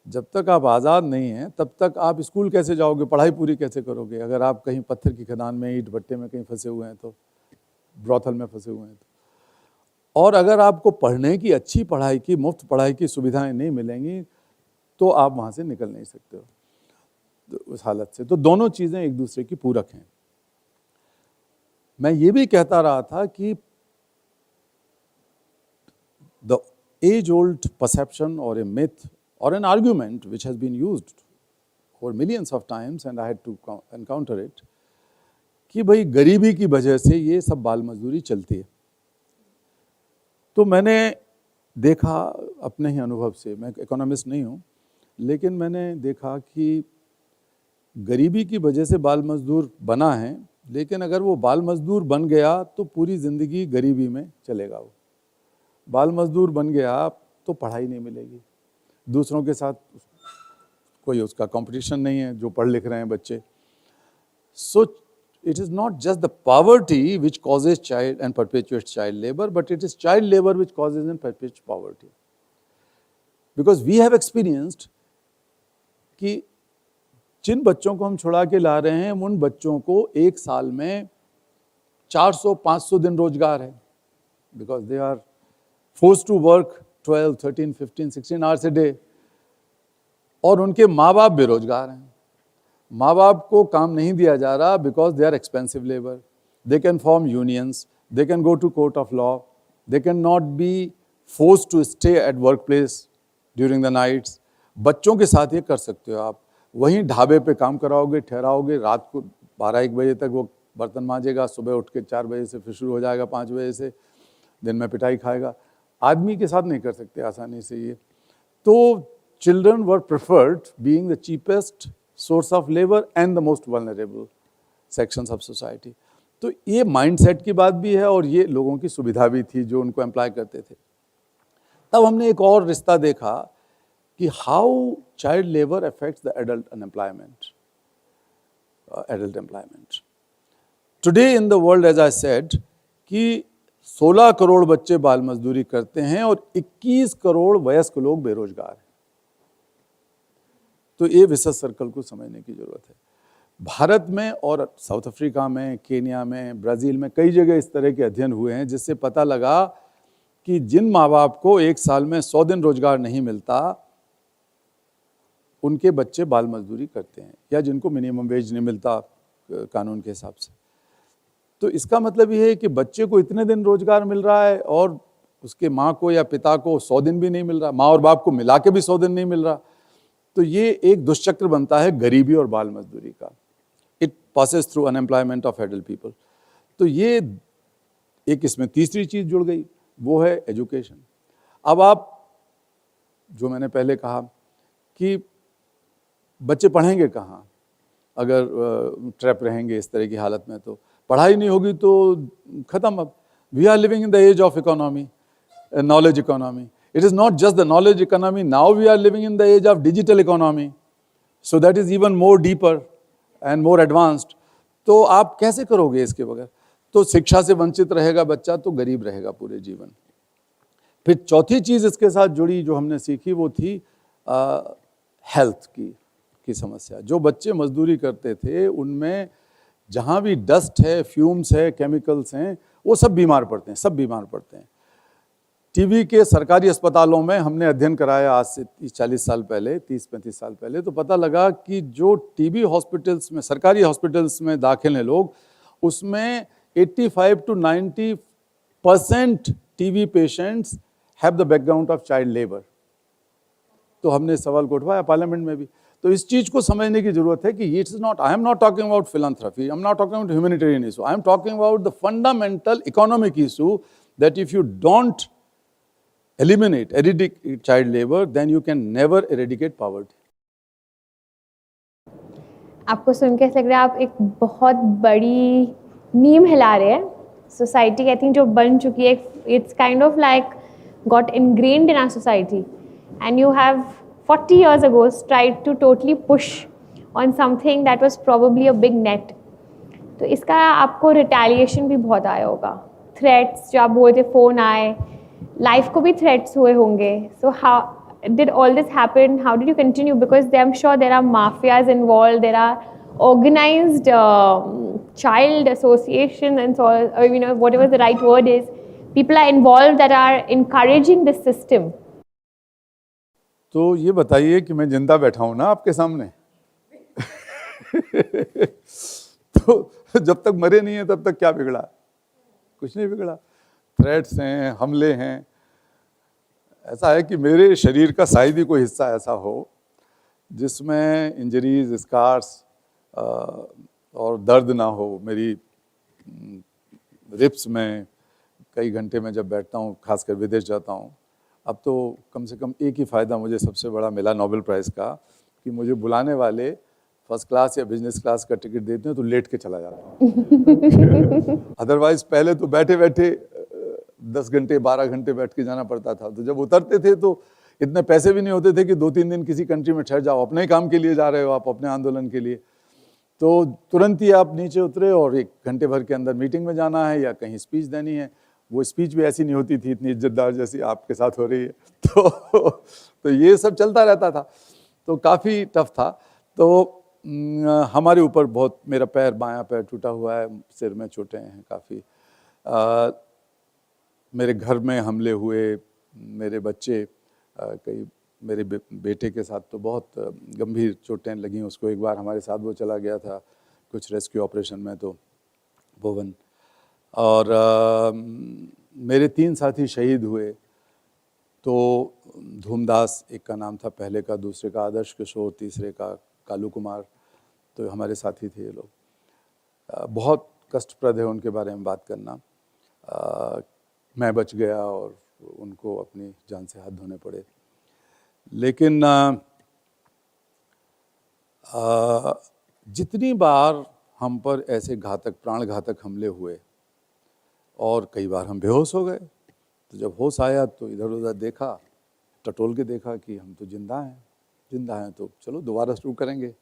जब तक आप आज़ाद नहीं हैं तब तक आप स्कूल कैसे जाओगे, पढ़ाई पूरी कैसे करोगे? अगर आप कहीं पत्थर की खदान में, ईंट भट्टे में कहीं फंसे हुए हैं तो, ब्रॉथल में फंसे हुए हैं तो। और अगर आपको पढ़ने की, अच्छी पढ़ाई की, मुफ्त पढ़ाई की सुविधाएं नहीं मिलेंगी तो आप वहाँ से निकल नहीं सकते हो उस हालत से। तो दोनों चीज़ें एक दूसरे की पूरक हैं। मैं ये भी कहता रहा था कि the age-old perception or a myth or an argument which has been used for millions of times and I had to encounter it कि भाई गरीबी की वजह से ये सब बाल मजदूरी चलती है। तो मैंने देखा अपने ही अनुभव से, मैं इकोनॉमिस्ट नहीं हूँ, लेकिन मैंने देखा कि गरीबी की वजह से बाल मजदूर बना है, लेकिन अगर वो बाल मजदूर बन गया तो पूरी ज़िंदगी गरीबी में चलेगा। वो बाल मजदूर बन गया तो पढ़ाई नहीं मिलेगी, दूसरों के साथ कोई उसका कंपटीशन नहीं है जो पढ़ लिख रहे हैं बच्चे। So it is not just the poverty which causes child and perpetuates child labour, but it is child labour which causes and perpetuates poverty. Because we have experienced कि जिन बच्चों को हम छुड़ा के ला रहे हैं उन बच्चों को एक साल में 400-500 दिन रोजगार है, because they are forced to work 12, 13, 15, 16 hours a day। और उनके माँ बाप बेरोजगार हैं, माँ बाप को काम नहीं दिया जा रहा because they are expensive labour. They can form unions, they can go to court of law, they can not be forced to stay at work place during the nights. बच्चों के साथ ये कर सकते हो आप, वहीं ढाबे पे काम कराओगे, ठहराओगे, रात को 12-1 बजे तक वो बर्तन मांजेगा, सुबह उठ के 4 बजे से फिर शुरू हो जाएगा, 5 बजे से, दिन में पिटाई खाएगा। आदमी के साथ नहीं कर सकते आसानी से ये। तो children were preferred being the cheapest source of labour and the most vulnerable sections of society. तो ये माइंडसेट की बात भी है और ये लोगों की सुविधा भी थी जो उनको एम्प्लॉय करते थे। तब हमने एक और रिश्ता देखा कि how child labour affects the adult unemployment, adult employment. Today in the world, as I said, कि 16 करोड़ बच्चे बाल मजदूरी करते हैं और 21 करोड़ वयस्क लोग बेरोजगार हैं। तो ये विशेष सर्कल को समझने की जरूरत है। भारत में और साउथ अफ्रीका में, केन्या में, ब्राज़ील में कई जगह इस तरह के अध्ययन हुए हैं जिससे पता लगा कि जिन माँ बाप को एक साल में 100 दिन रोजगार नहीं मिलता उनके बच्चे बाल मजदूरी करते हैं, या जिनको मिनिमम वेज नहीं मिलता कानून के हिसाब से। तो इसका मतलब ये है कि बच्चे को इतने दिन रोजगार मिल रहा है और उसके माँ को या पिता को 100 दिन भी नहीं मिल रहा, माँ और बाप को मिला के भी 100 दिन नहीं मिल रहा। तो ये एक दुष्चक्र बनता है गरीबी और बाल मजदूरी का। It passes through unemployment of adult people. तो ये एक इसमें तीसरी चीज़ जुड़ गई, वो है एजुकेशन। अब आप, जो मैंने पहले कहा कि बच्चे पढ़ेंगे कहाँ अगर ट्रैप रहेंगे इस तरह की हालत में, तो पढ़ाई नहीं होगी तो ख़त्म। अब we are living in the age of economy, knowledge economy. It is not just the knowledge economy, now we are living in the age of digital economy, so that is even more deeper and more advanced. तो आप कैसे करोगे इसके बगैर? तो शिक्षा से वंचित रहेगा बच्चा तो गरीब रहेगा पूरे जीवन। फिर चौथी चीज़ इसके साथ जुड़ी जो हमने सीखी वो थी हेल्थ की समस्या। जो बच्चे मजदूरी करते थे उनमें जहाँ भी डस्ट है, फ्यूम्स है, केमिकल्स हैं, वो सब बीमार पड़ते हैं, सब बीमार पड़ते हैं। टीबी के सरकारी अस्पतालों में हमने अध्ययन कराया आज से 30-40 साल पहले, 30-35 साल पहले, तो पता लगा कि जो टीबी हॉस्पिटल्स में, सरकारी हॉस्पिटल्स में दाखिल हैं लोग, उसमें 85 to 90% TB patients have the background of child labour. तो हमने सवाल को उठवाया पार्लियामेंट में भी। तो इस चीज को समझने की जरूरत है कि it's not, I am not talking about philanthropy, I am not talking about humanitarian issue, I am talking about the fundamental economic issue that if you don't eliminate, eradicate child labor, then you can never eradicate poverty. आपको सुन के ऐसा लग रहा है आप एक बहुत बड़ी नीम हिला रहे हैं सोसाइटी की, आई थिंक जो बन चुकी है, it's kind of like got ingrained in our society and you have 40 years ago tried to totally push on something that was probably a big net. तो इसका आपको रिटेलिएशन भी बहुत आया होगा, थ्रेट्स जो आप बोलते फ़ोन आए, लाइफ को भी थ्रेट्स हुए होंगे. So how did all this happen, how did you continue, because I am sure there are mafias involve, there are organized child association and so, you know, whatever the right word is, people are involved that are encouraging this system. तो ये बताइए कि मैं जिंदा बैठा हूं ना आपके सामने तो जब तक मरे नहीं है तब तक क्या बिगड़ा, कुछ नहीं बिगड़ा. थ्रेट्स हैं, हमले हैं. ऐसा है कि मेरे शरीर का शायद ही कोई हिस्सा ऐसा हो जिसमें इंजरीज, स्कार्स और दर्द ना हो. मेरी रिप्स में कई घंटे में जब बैठता हूँ, खासकर विदेश जाता हूँ. अब तो कम से कम एक ही फ़ायदा मुझे सबसे बड़ा मिला नोबेल प्राइज़ का, कि मुझे बुलाने वाले फर्स्ट क्लास या बिजनेस क्लास का टिकट देते हैं तो लेट के चला जाता हूँ. अदरवाइज पहले तो बैठे बैठे 10 घंटे 12 घंटे बैठ के जाना पड़ता था. तो जब उतरते थे तो इतने पैसे भी नहीं होते थे कि 2-3 दिन किसी कंट्री में ठहर जाओ. अपने ही काम के लिए जा रहे हो आप, अपने आंदोलन के लिए, तो तुरंत ही आप नीचे उतरे और 1 घंटे भर के अंदर मीटिंग में जाना है या कहीं स्पीच देनी है. वो स्पीच भी ऐसी नहीं होती थी इतनी इज्जतदार जैसी आपके साथ हो रही है. तो ये सब चलता रहता था, तो काफ़ी टफ था. तो हमारे ऊपर बहुत, मेरा पैर, बायां पैर टूटा हुआ है, सिर में चोटें हैं काफ़ी. मेरे घर में हमले हुए, मेरे बच्चे, कई मेरे बेटे के साथ तो बहुत गंभीर चोटें लगी. उसको एक बार हमारे साथ वो चला गया था कुछ रेस्क्यू ऑपरेशन में, तो भुवन. और मेरे 3 साथी शहीद हुए. तो धूमदास एक का नाम था पहले का, दूसरे का आदर्श किशोर, तीसरे का कालू कुमार. तो हमारे साथी थे ये लोग. बहुत कष्टप्रद है उनके बारे में बात करना. मैं बच गया और उनको अपनी जान से हाथ धोने पड़े. लेकिन जितनी बार हम पर ऐसे घातक, प्राणघातक हमले हुए और कई बार हम बेहोश हो गए, तो जब होश आया तो इधर उधर देखा, टटोल के देखा कि हम तो जिंदा हैं, तो चलो दोबारा शुरू करेंगे.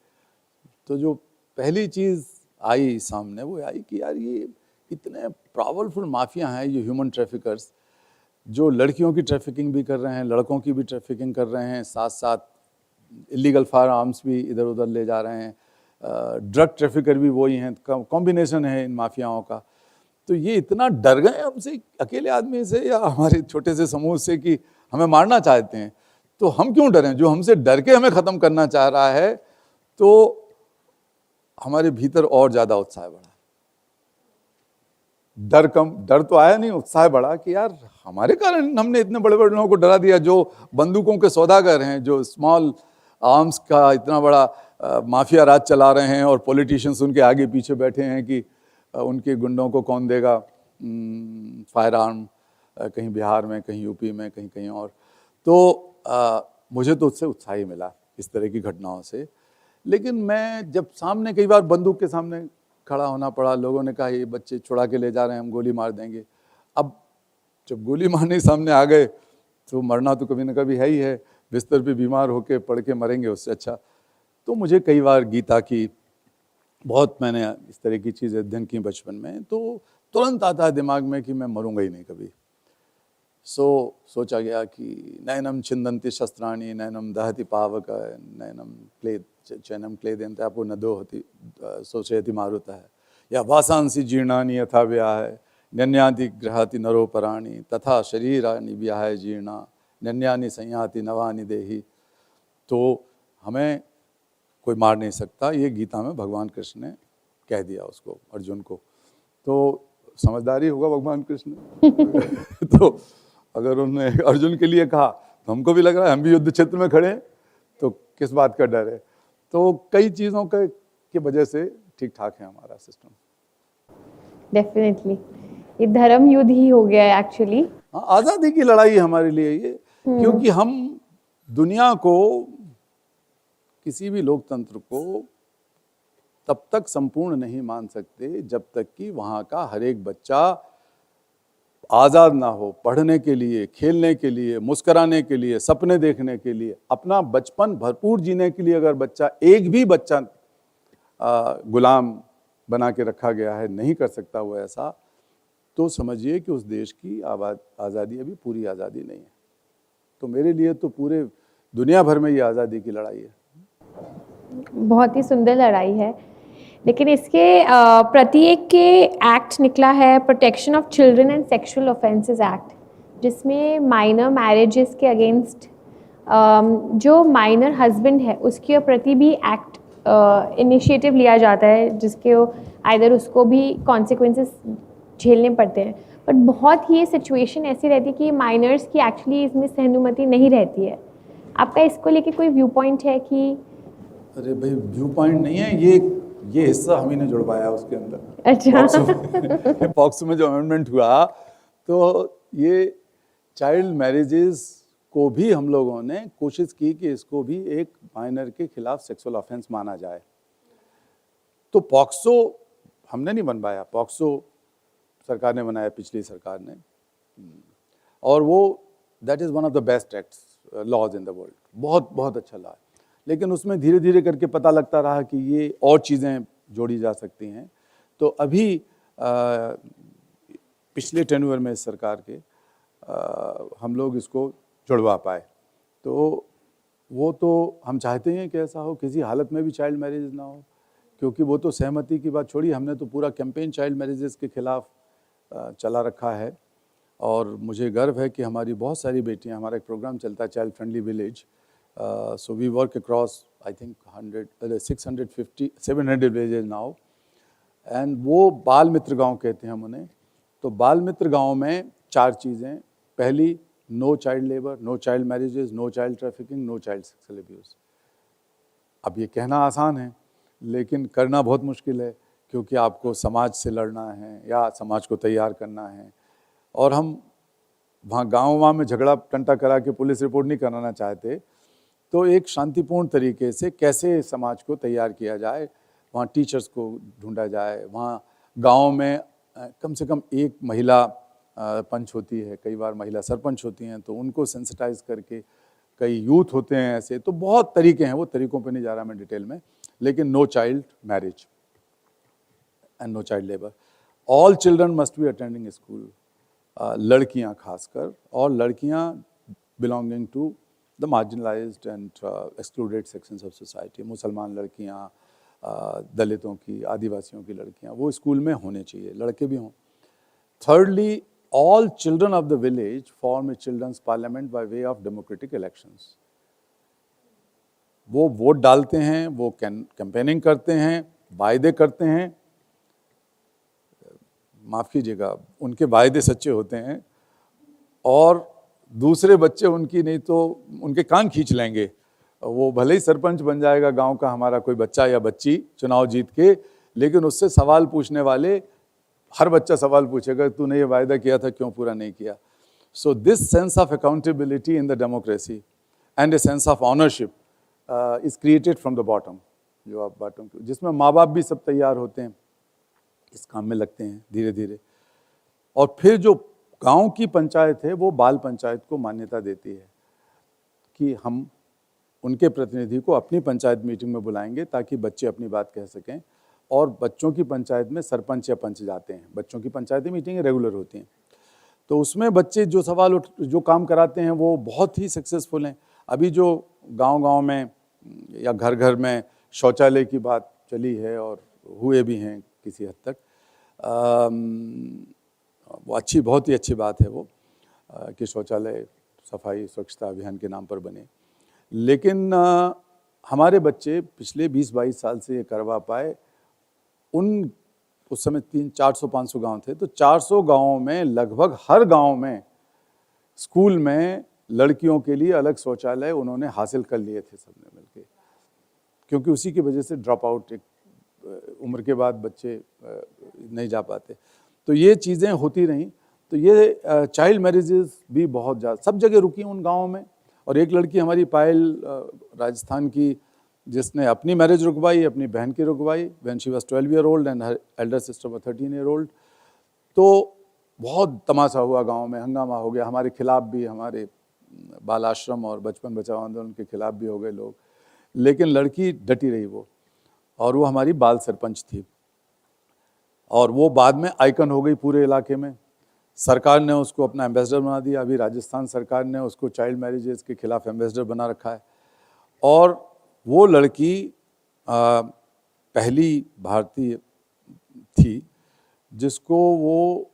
तो जो पहली चीज़ आई सामने वो आई कि यार ये इतने पावरफुल माफिया हैं ये ह्यूमन ट्रैफिकर्स, जो लड़कियों की ट्रैफिकिंग भी कर रहे हैं, लड़कों की भी ट्रैफिकिंग कर रहे हैं, साथ साथ इलीगल फायर आर्म्स भी इधर उधर ले जा रहे हैं. ड्रग ट्रैफिकर भी वही हैं, कॉम्बिनेशन है इन माफियाओं का. तो ये इतना डर गए हमसे, अकेले आदमी से या हमारे छोटे से समूह से, कि हमें मारना चाहते हैं. तो हम क्यों डरें? जो हमसे डर के हमें ख़त्म करना चाह रहा है, तो हमारे भीतर और ज़्यादा उत्साह बढ़ा. डर कम, डर तो आया नहीं, उत्साह बढ़ा कि यार हमारे कारण हमने इतने बड़े बड़े लोगों को डरा दिया, जो बंदूकों के सौदागर हैं, जो स्मॉल आर्म्स का इतना बड़ा माफिया राज चला रहे हैं, और पॉलिटिशियंस उनके आगे पीछे बैठे हैं कि उनके गुंडों को कौन देगा फायर आर्म, कहीं बिहार में, कहीं यूपी में, कहीं कहीं और. तो मुझे तो उससे उत्साह ही मिला इस तरह की घटनाओं से. लेकिन मैं जब सामने, कई बार बंदूक के सामने खड़ा होना पड़ा, लोगों ने कहा ये बच्चे छुड़ा के ले जा रहे हैं, हम गोली मार देंगे. अब जब गोली मारने सामने आ गए तो मरना तो कभी ना कभी है ही है, बिस्तर पे बीमार होके पड़ के मरेंगे उससे अच्छा. तो मुझे कई बार गीता की बहुत, मैंने इस तरह की चीज़ अध्ययन की बचपन में, तो तुरंत आता है दिमाग में कि मैं मरूंगा ही नहीं कभी. सोचा गया कि नैनम छिंदन्ति शस्त्राणि, नैनम दहति पावक, नैनम क्लेद चैनम क्लेदयन्ते आपो न दोहति शोचयति मारुतः. या वासांसी जीर्णानि यथा व्याह नन्यादि ग्रहाति नरोपराणि तथा शरीरानि व्याह जीर्णा नन्यानि संयाति नवानि देहि। तो हमें कोई मार नहीं सकता, ये गीता में भगवान कृष्ण ने कह दिया उसको, अर्जुन को। तो समझदारी होगा भगवान कृष्ण तो अगर उन्होंने अर्जुन के लिए कहा तो हमको भी लग रहा है हम भी युद्ध क्षेत्र में खड़े हैं, तो किस बात का डर है। तो कई चीज़ों के वजह से ठीक ठाक है हमारा सिस्टम। डेफिनेटली ये धर्म युद्ध ही हो गया है एक्चुअली। हाँ, आज़ादी की लड़ाई है हमारे लिए ये, क्योंकि हम दुनिया को, किसी भी लोकतंत्र को तब तक संपूर्ण नहीं मान सकते जब तक कि वहाँ का हर एक बच्चा आज़ाद ना हो, पढ़ने के लिए, खेलने के लिए, मुस्कराने के लिए, सपने देखने के लिए, अपना बचपन भरपूर जीने के लिए। अगर बच्चा, एक भी बच्चा गुलाम बना के रखा गया है, नहीं कर सकता वो ऐसा, तो समझिए कि उस देश की आज़ादी अभी पूरी आज़ादी नहीं है। तो मेरे लिए तो पूरे दुनिया भर में ये आज़ादी की लड़ाई है। बहुत ही सुंदर लड़ाई है। लेकिन इसके प्रति एक के एक्ट निकला है, protection of children and sexual offences act, जिसमें माइनर मैरिजेस के अगेंस्ट जो माइनर हस्बैंड है उसके प्रति भी एक्ट इनिशिएटिव लिया जाता है, जिसके आइदर उसको भी कॉन्सिक्वेंसेस झेलने पड़ते हैं। बट बहुत ही सिचुएशन ऐसी रहती है कि माइनर्स की एक्चुअली इसमें सहनुमति नहीं रहती है। आपका इसको लेके कोई व्यू पॉइंट है कि? अरे भाई, व्यू पॉइंट नहीं है, ये हिस्सा हम ही ने जुड़वाया उसके अंदर। अच्छा। पॉक्सो में जो अमेंडमेंट हुआ, तो ये चाइल्ड मैरिजेस को भी हम लोगों ने कोशिश की कि इसको भी एक माइनर के खिलाफ सेक्सुअल ऑफेंस माना जाए। तो पॉक्सो हमने नहीं बनवाया, पॉक्सो सरकार ने बनाया, पिछली सरकार ने, और वो that is one of the best acts laws in the world. बहुत बहुत अच्छा लॉ है। लेकिन उसमें धीरे धीरे करके पता लगता रहा कि ये और चीज़ें जोड़ी जा सकती हैं। तो अभी पिछले टेन्योर में सरकार के हम लोग इसको जुड़वा पाए। तो वो तो हम चाहते हैं कि ऐसा हो, किसी हालत में भी चाइल्ड मैरिज ना हो, क्योंकि वो तो सहमति की बात छोड़ी, हमने तो पूरा कैंपेन चाइल्ड मैरिजेस के खिलाफ चला रखा है। और मुझे गर्व है कि हमारी बहुत सारी बेटियां, हमारा एक प्रोग्राम चलता है child friendly village, so we work across I think 700 villages now, एंड वो बाल मित्र गांव कहते हैं हम उन्हें। तो बाल मित्र गांव में 4 चीज़ें, पहली no child labour, no child marriages, no child trafficking, no child sexual abuse. अब ये कहना आसान है लेकिन करना बहुत मुश्किल है, क्योंकि आपको समाज से लड़ना है या समाज को तैयार करना है। और हम वहाँ गाँव में झगड़ा टंटा करा के पुलिस रिपोर्ट नहीं कराना चाहते। तो एक शांतिपूर्ण तरीके से कैसे समाज को तैयार किया जाए, वहाँ टीचर्स को ढूंढा जाए, वहाँ गांव में कम से कम एक महिला पंच होती है, कई बार महिला सरपंच होती हैं, तो उनको सेंसिटाइज करके, कई यूथ होते हैं ऐसे, तो बहुत तरीके हैं, वो तरीकों पे नहीं जा रहा मैं डिटेल में। लेकिन no child marriage and no child labour, all children must be attending school, लड़कियां खासकर, और लड़कियां belonging to the marginalised and excluded sections of society, मुसलमान लड़कियां, दलितों की, आदिवासियों की लड़कियां, वो स्कूल में होने चाहिए, लड़के भी हों। Thirdly, all children of the village form a children's parliament by way of democratic elections. वो वोट डालते हैं, वो कैंपेनिंग करते हैं, वायदे करते हैं, माफ़ कीजिएगा, उनके वायदे सच्चे होते हैं, और दूसरे बच्चे उनकी नहीं तो उनके कान खींच लेंगे। वो भले ही सरपंच बन जाएगा गांव का हमारा कोई बच्चा या बच्ची चुनाव जीत के, लेकिन उससे सवाल पूछने वाले, हर बच्चा सवाल पूछेगा तूने ये वायदा किया था क्यों पूरा नहीं किया। So this sense of accountability in the democracy and A sense of ownership is created from the bottom, जो आप बॉटम, जिसमें माँ बाप भी सब तैयार होते हैं, इस काम में लगते हैं धीरे धीरे। और फिर जो गांव की पंचायत है वो बाल पंचायत को मान्यता देती है कि हम उनके प्रतिनिधि को अपनी पंचायत मीटिंग में बुलाएंगे ताकि बच्चे अपनी बात कह सकें। और बच्चों की पंचायत में सरपंच या पंच जाते हैं, बच्चों की पंचायती मीटिंगें रेगुलर होती हैं, तो उसमें बच्चे जो सवाल जो काम कराते हैं वो बहुत ही सक्सेसफुल हैं। अभी जो गांव-गांव में या घर-घर में शौचालय की बात चली है और हुए भी हैं किसी हद तक। वो बहुत ही अच्छी बात है वो कि शौचालय सफाई स्वच्छता अभियान के नाम पर बने, लेकिन हमारे बच्चे पिछले 20-22 साल से ये करवा पाए। उस समय 400-500 गांव थे, तो 400 गांवों में लगभग हर गांव में स्कूल में लड़कियों के लिए अलग शौचालय उन्होंने हासिल कर लिए थे सबने मिलके, क्योंकि उसी की वजह से ड्रॉप आउट एक उम्र के बाद बच्चे नहीं जा पाते। तो ये चीज़ें होती रहीं। तो ये चाइल्ड मैरिजेस भी बहुत ज़्यादा सब जगह रुकी उन गाँवों में। और एक लड़की हमारी पायल राजस्थान की, जिसने अपनी मैरिज रुकवाई, अपनी बहन की रुकवाई when she was 12 year old and her elder sister was 13 year old. तो बहुत तमाशा हुआ गांव में, हंगामा हो गया, हमारे खिलाफ भी, हमारे बाल आश्रम और बचपन बचाओ आंदोलन के खिलाफ भी हो गए लोग, लेकिन लड़की डटी रही वो, और वो हमारी बाल सरपंच थी, और वो बाद में आइकन हो गई पूरे इलाके में। सरकार ने उसको अपना एम्बेसडर बना दिया। अभी राजस्थान सरकार ने उसको चाइल्ड मैरिजेस के खिलाफ एम्बेसडर बना रखा है। और वो लड़की पहली भारतीय थी जिसको वो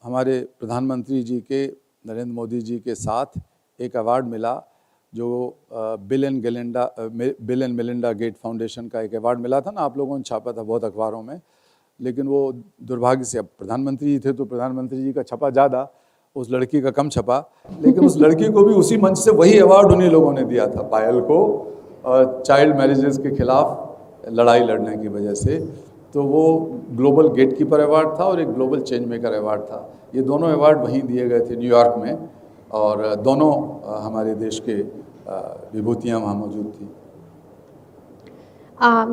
हमारे प्रधानमंत्री जी के, नरेंद्र मोदी जी के साथ एक अवार्ड मिला, जो Bill and Melinda Gate foundation का एक अवार्ड मिला था ना, आप लोगों ने छापा था बहुत अखबारों में, लेकिन वो दुर्भाग्य से, अब प्रधानमंत्री जी थे तो प्रधानमंत्री जी का छपा ज़्यादा, उस लड़की का कम छपा, लेकिन उस लड़की को भी उसी मंच से वही अवार्ड उन्हीं लोगों ने दिया था, पायल को, चाइल्ड मैरिजेस के खिलाफ लड़ाई लड़ने की वजह से। तो वो ग्लोबल गेटकीपर अवार्ड था और एक ग्लोबल चेंज मेकर अवार्ड था। ये दोनों अवार्ड वहीं दिए गए थे न्यूयॉर्क में, और दोनों हमारे देश के विभूतियाँ वहाँ मौजूद थी।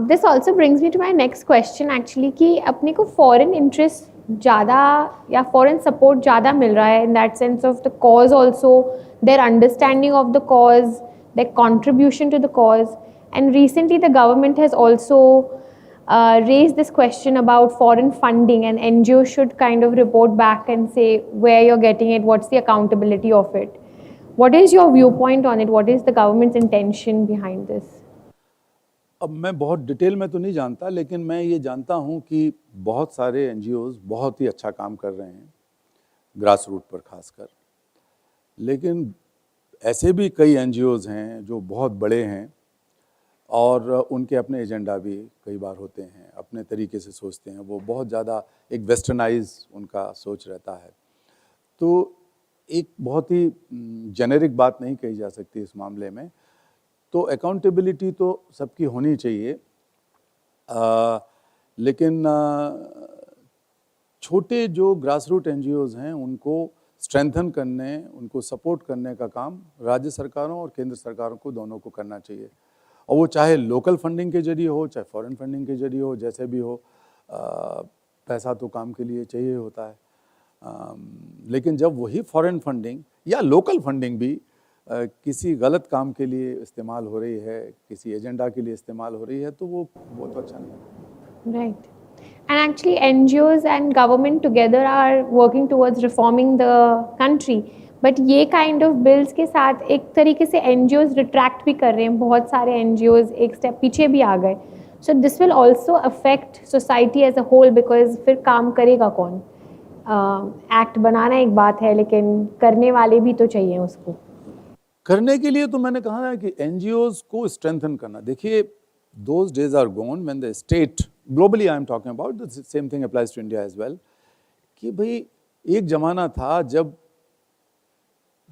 This also brings me to my next question actually, कि अपने को foreign interest ज़्यादा या foreign support ज़्यादा मिल रहा है, in that sense of the cause also, their understanding of the cause, their contribution to the cause. And recently the government has also raised this question about foreign funding, and NGOs should kind of report back and say where you're getting it, what's the accountability of it. What is your viewpoint on it? What is the government's intention behind this? अब मैं बहुत डिटेल में तो नहीं जानता, लेकिन मैं ये जानता हूँ कि बहुत सारे NGOs बहुत ही अच्छा काम कर रहे हैं, ग्रास रूट पर खासकर। लेकिन ऐसे भी कई NGOs हैं जो बहुत बड़े हैं, और उनके अपने एजेंडा भी कई बार होते हैं, अपने तरीके से सोचते हैं, वो बहुत ज़्यादा एक वेस्टर्नाइज उनका सोच रहता है। तो एक बहुत ही जेनेरिक बात नहीं कही जा सकती इस मामले में। तो अकाउंटेबिलिटी तो सबकी होनी चाहिए, लेकिन छोटे जो ग्रास रूट NGOs हैं उनको स्ट्रेंथन करने, उनको सपोर्ट करने का काम राज्य सरकारों और केंद्र सरकारों को, दोनों को करना चाहिए। और वो चाहे लोकल फंडिंग के जरिए हो, चाहे फॉरेन फंडिंग के जरिए हो, जैसे भी हो, पैसा तो काम के लिए चाहिए होता है। लेकिन जब वही फॉरेन फंडिंग या लोकल फंडिंग भी किसी गलत काम के लिए इस्तेमाल हो रही है, किसी एजेंडा के लिए इस्तेमाल हो रही है, तो वो बहुत अच्छा नहीं है। Right. And actually NGOs and government together are working towards reforming the country. But ये kind of bills के साथ एक तरीके से NGOs retract भी कर रहे हैं, बहुत सारे NGOs एक step पीछे भी आ गए। So this will also affect society as a whole, because फिर काम करेगा कौन? एक्ट बनाना एक बात है, लेकिन करने वाले भी तो चाहिए उसको। करने के लिए तो मैंने कहा ना कि NGOs को स्ट्रेंथन करना। देखिए, those days are gone when the state, globally I am talking about, the same thing applies to India as well, कि भाई एक ज़माना था जब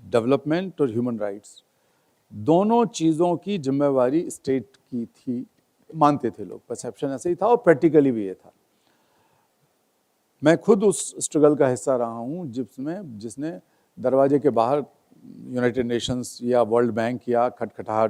डेवलपमेंट और ह्यूमन राइट्स दोनों चीज़ों की जिम्मेवारी स्टेट की थी, मानते थे लोग, परसेप्शन ऐसे ही था और प्रैक्टिकली भी ये था। मैं खुद उस स्ट्रगल का हिस्सा रहा हूँ जिसने दरवाजे के बाहर यूनाइटेड नेशंस या वर्ल्ड बैंक या खटखटाए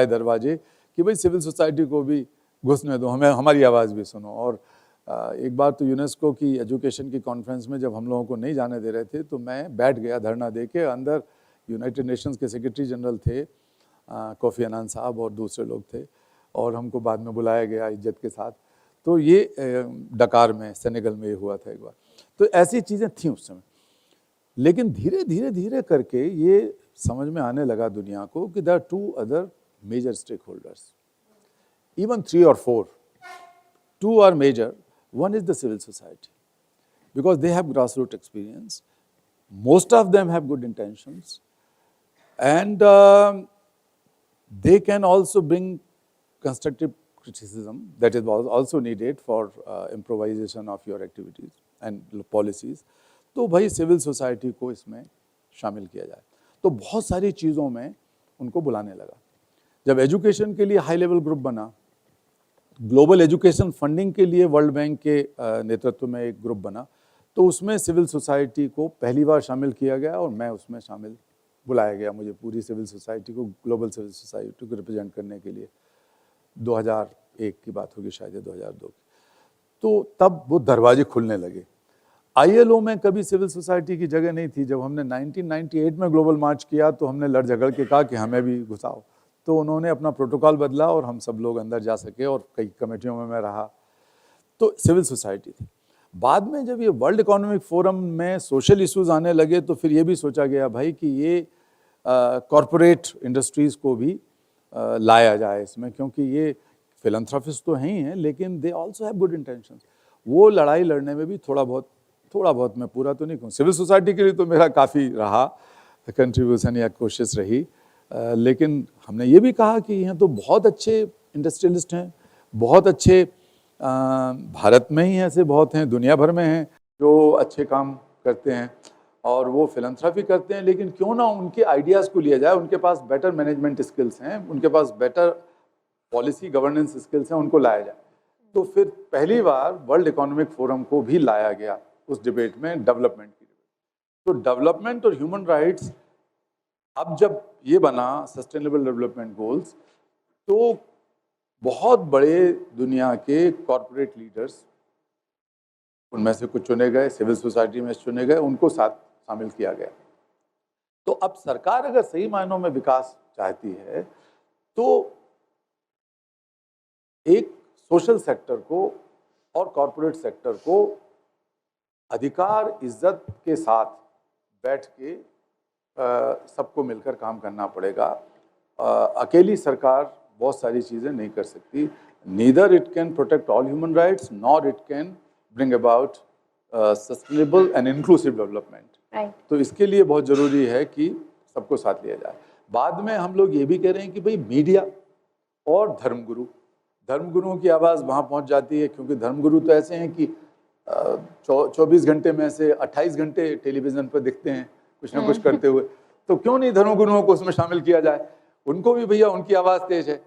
दरवाजे कि भाई सिविल सोसाइटी को भी घुसने दो, हमें हमारी आवाज़ भी सुनो। और एक बार तो यूनेस्को की एजुकेशन की कॉन्फ्रेंस में जब हम लोगों को नहीं जाने दे रहे थे, तो मैं बैठ गया धरना दे के। अंदर यूनाइटेड नेशंस के सेक्रेटरी जनरल थे, कोफी अन्नान साहब और दूसरे लोग थे, और हमको बाद में बुलाया गया इज्जत के साथ। तो ये डकार में, सेनेगल में हुआ था एक बार। तो ऐसी चीज़ें थी उस समय, लेकिन धीरे धीरे धीरे करके ये समझ में आने लगा दुनिया को कि there are 2 other major stakeholders, even 3 or 4, two are major. One is the civil society, because they have grassroots experience. Most of them have good intentions, and they can also bring constructive criticism that is also needed for improvisation of your activities and policies. तो भाई सिविल सोसाइटी को इसमें शामिल किया जाए। तो बहुत सारी चीज़ों में उनको बुलाने लगा। जब एजुकेशन के लिए हाई लेवल ग्रुप बना, ग्लोबल एजुकेशन फंडिंग के लिए वर्ल्ड बैंक के नेतृत्व में एक ग्रुप बना, तो उसमें सिविल सोसाइटी को पहली बार शामिल किया गया और मैं उसमें शामिल बुलाया गया, मुझे पूरी सिविल सोसाइटी को, ग्लोबल सिविल सोसाइटी को रिप्रेजेंट करने के लिए। 2001 की बात होगी शायद, 2002 की। तो तब वो दरवाजे खुलने लगे। ILO में कभी सिविल सोसाइटी की जगह नहीं थी। जब हमने 1998 में ग्लोबल मार्च किया तो हमने लड़ झगड़ के कहा कि हमें भी घुसाओ, तो उन्होंने अपना प्रोटोकॉल बदला और हम सब लोग अंदर जा सके और कई कमेटियों में मैं रहा। तो सिविल सोसाइटी थी। बाद में जब ये वर्ल्ड इकोनॉमिक फोरम में सोशल इश्यूज आने लगे तो फिर ये भी सोचा गया भाई कि ये कॉरपोरेट इंडस्ट्रीज़ को भी लाया जाए इसमें, क्योंकि ये फिलैंथ्रोपिस्ट तो हैं ही हैं लेकिन they also have good intentions. वो लड़ाई लड़ने में भी थोड़ा बहुत, मैं पूरा तो नहीं कहूँ, सिविल सोसाइटी के लिए तो मेरा काफ़ी रहा कंट्रीब्यूशन या कोशिश रही, लेकिन हमने ये भी कहा कि यहाँ तो बहुत अच्छे इंडस्ट्रियलिस्ट हैं, बहुत अच्छे भारत में ही ऐसे बहुत हैं, दुनिया भर में हैं जो अच्छे काम करते हैं और वो फिलैंथ्रोपी करते हैं, लेकिन क्यों ना उनके आइडियाज़ को लिया जाए। उनके पास बेटर मैनेजमेंट स्किल्स हैं, उनके पास बेटर पॉलिसी गवर्नेंस स्किल्स हैं, उनको लाया जाए। तो फिर पहली बार वर्ल्ड इकोनॉमिक फोरम को भी लाया गया उस डिबेट में, डेवलपमेंट की डिबेट। तो डेवलपमेंट और ह्यूमन राइट्स, अब जब ये बना सस्टेनेबल डेवलपमेंट गोल्स, तो बहुत बड़े दुनिया के कॉरपोरेट लीडर्स, उनमें से कुछ चुने गए, सिविल सोसाइटी में चुने गए, उनको साथ शामिल किया गया। तो अब सरकार अगर सही मायनों में विकास चाहती है तो एक सोशल सेक्टर को और कॉरपोरेट सेक्टर को अधिकार इज्जत के साथ बैठ के सबको मिलकर काम करना पड़ेगा। अकेली सरकार बहुत सारी चीज़ें नहीं कर सकती। Neither it can protect all human rights nor it can bring about sustainable and inclusive development. तो इसके लिए बहुत ज़रूरी है कि सबको साथ लिया जाए। बाद में हम लोग ये भी कह रहे हैं कि भाई मीडिया और धर्मगुरुओं की आवाज़ वहाँ पहुँच जाती है, क्योंकि धर्मगुरु तो ऐसे हैं कि 24 घंटे में से 28 घंटे टेलीविज़न पर दिखते हैं कुछ ना कुछ करते हुए। तो क्यों नहीं धर्मगुरुओं को उसमें शामिल किया जाए? उनको भी भैया उनकी आवाज़ तेज है।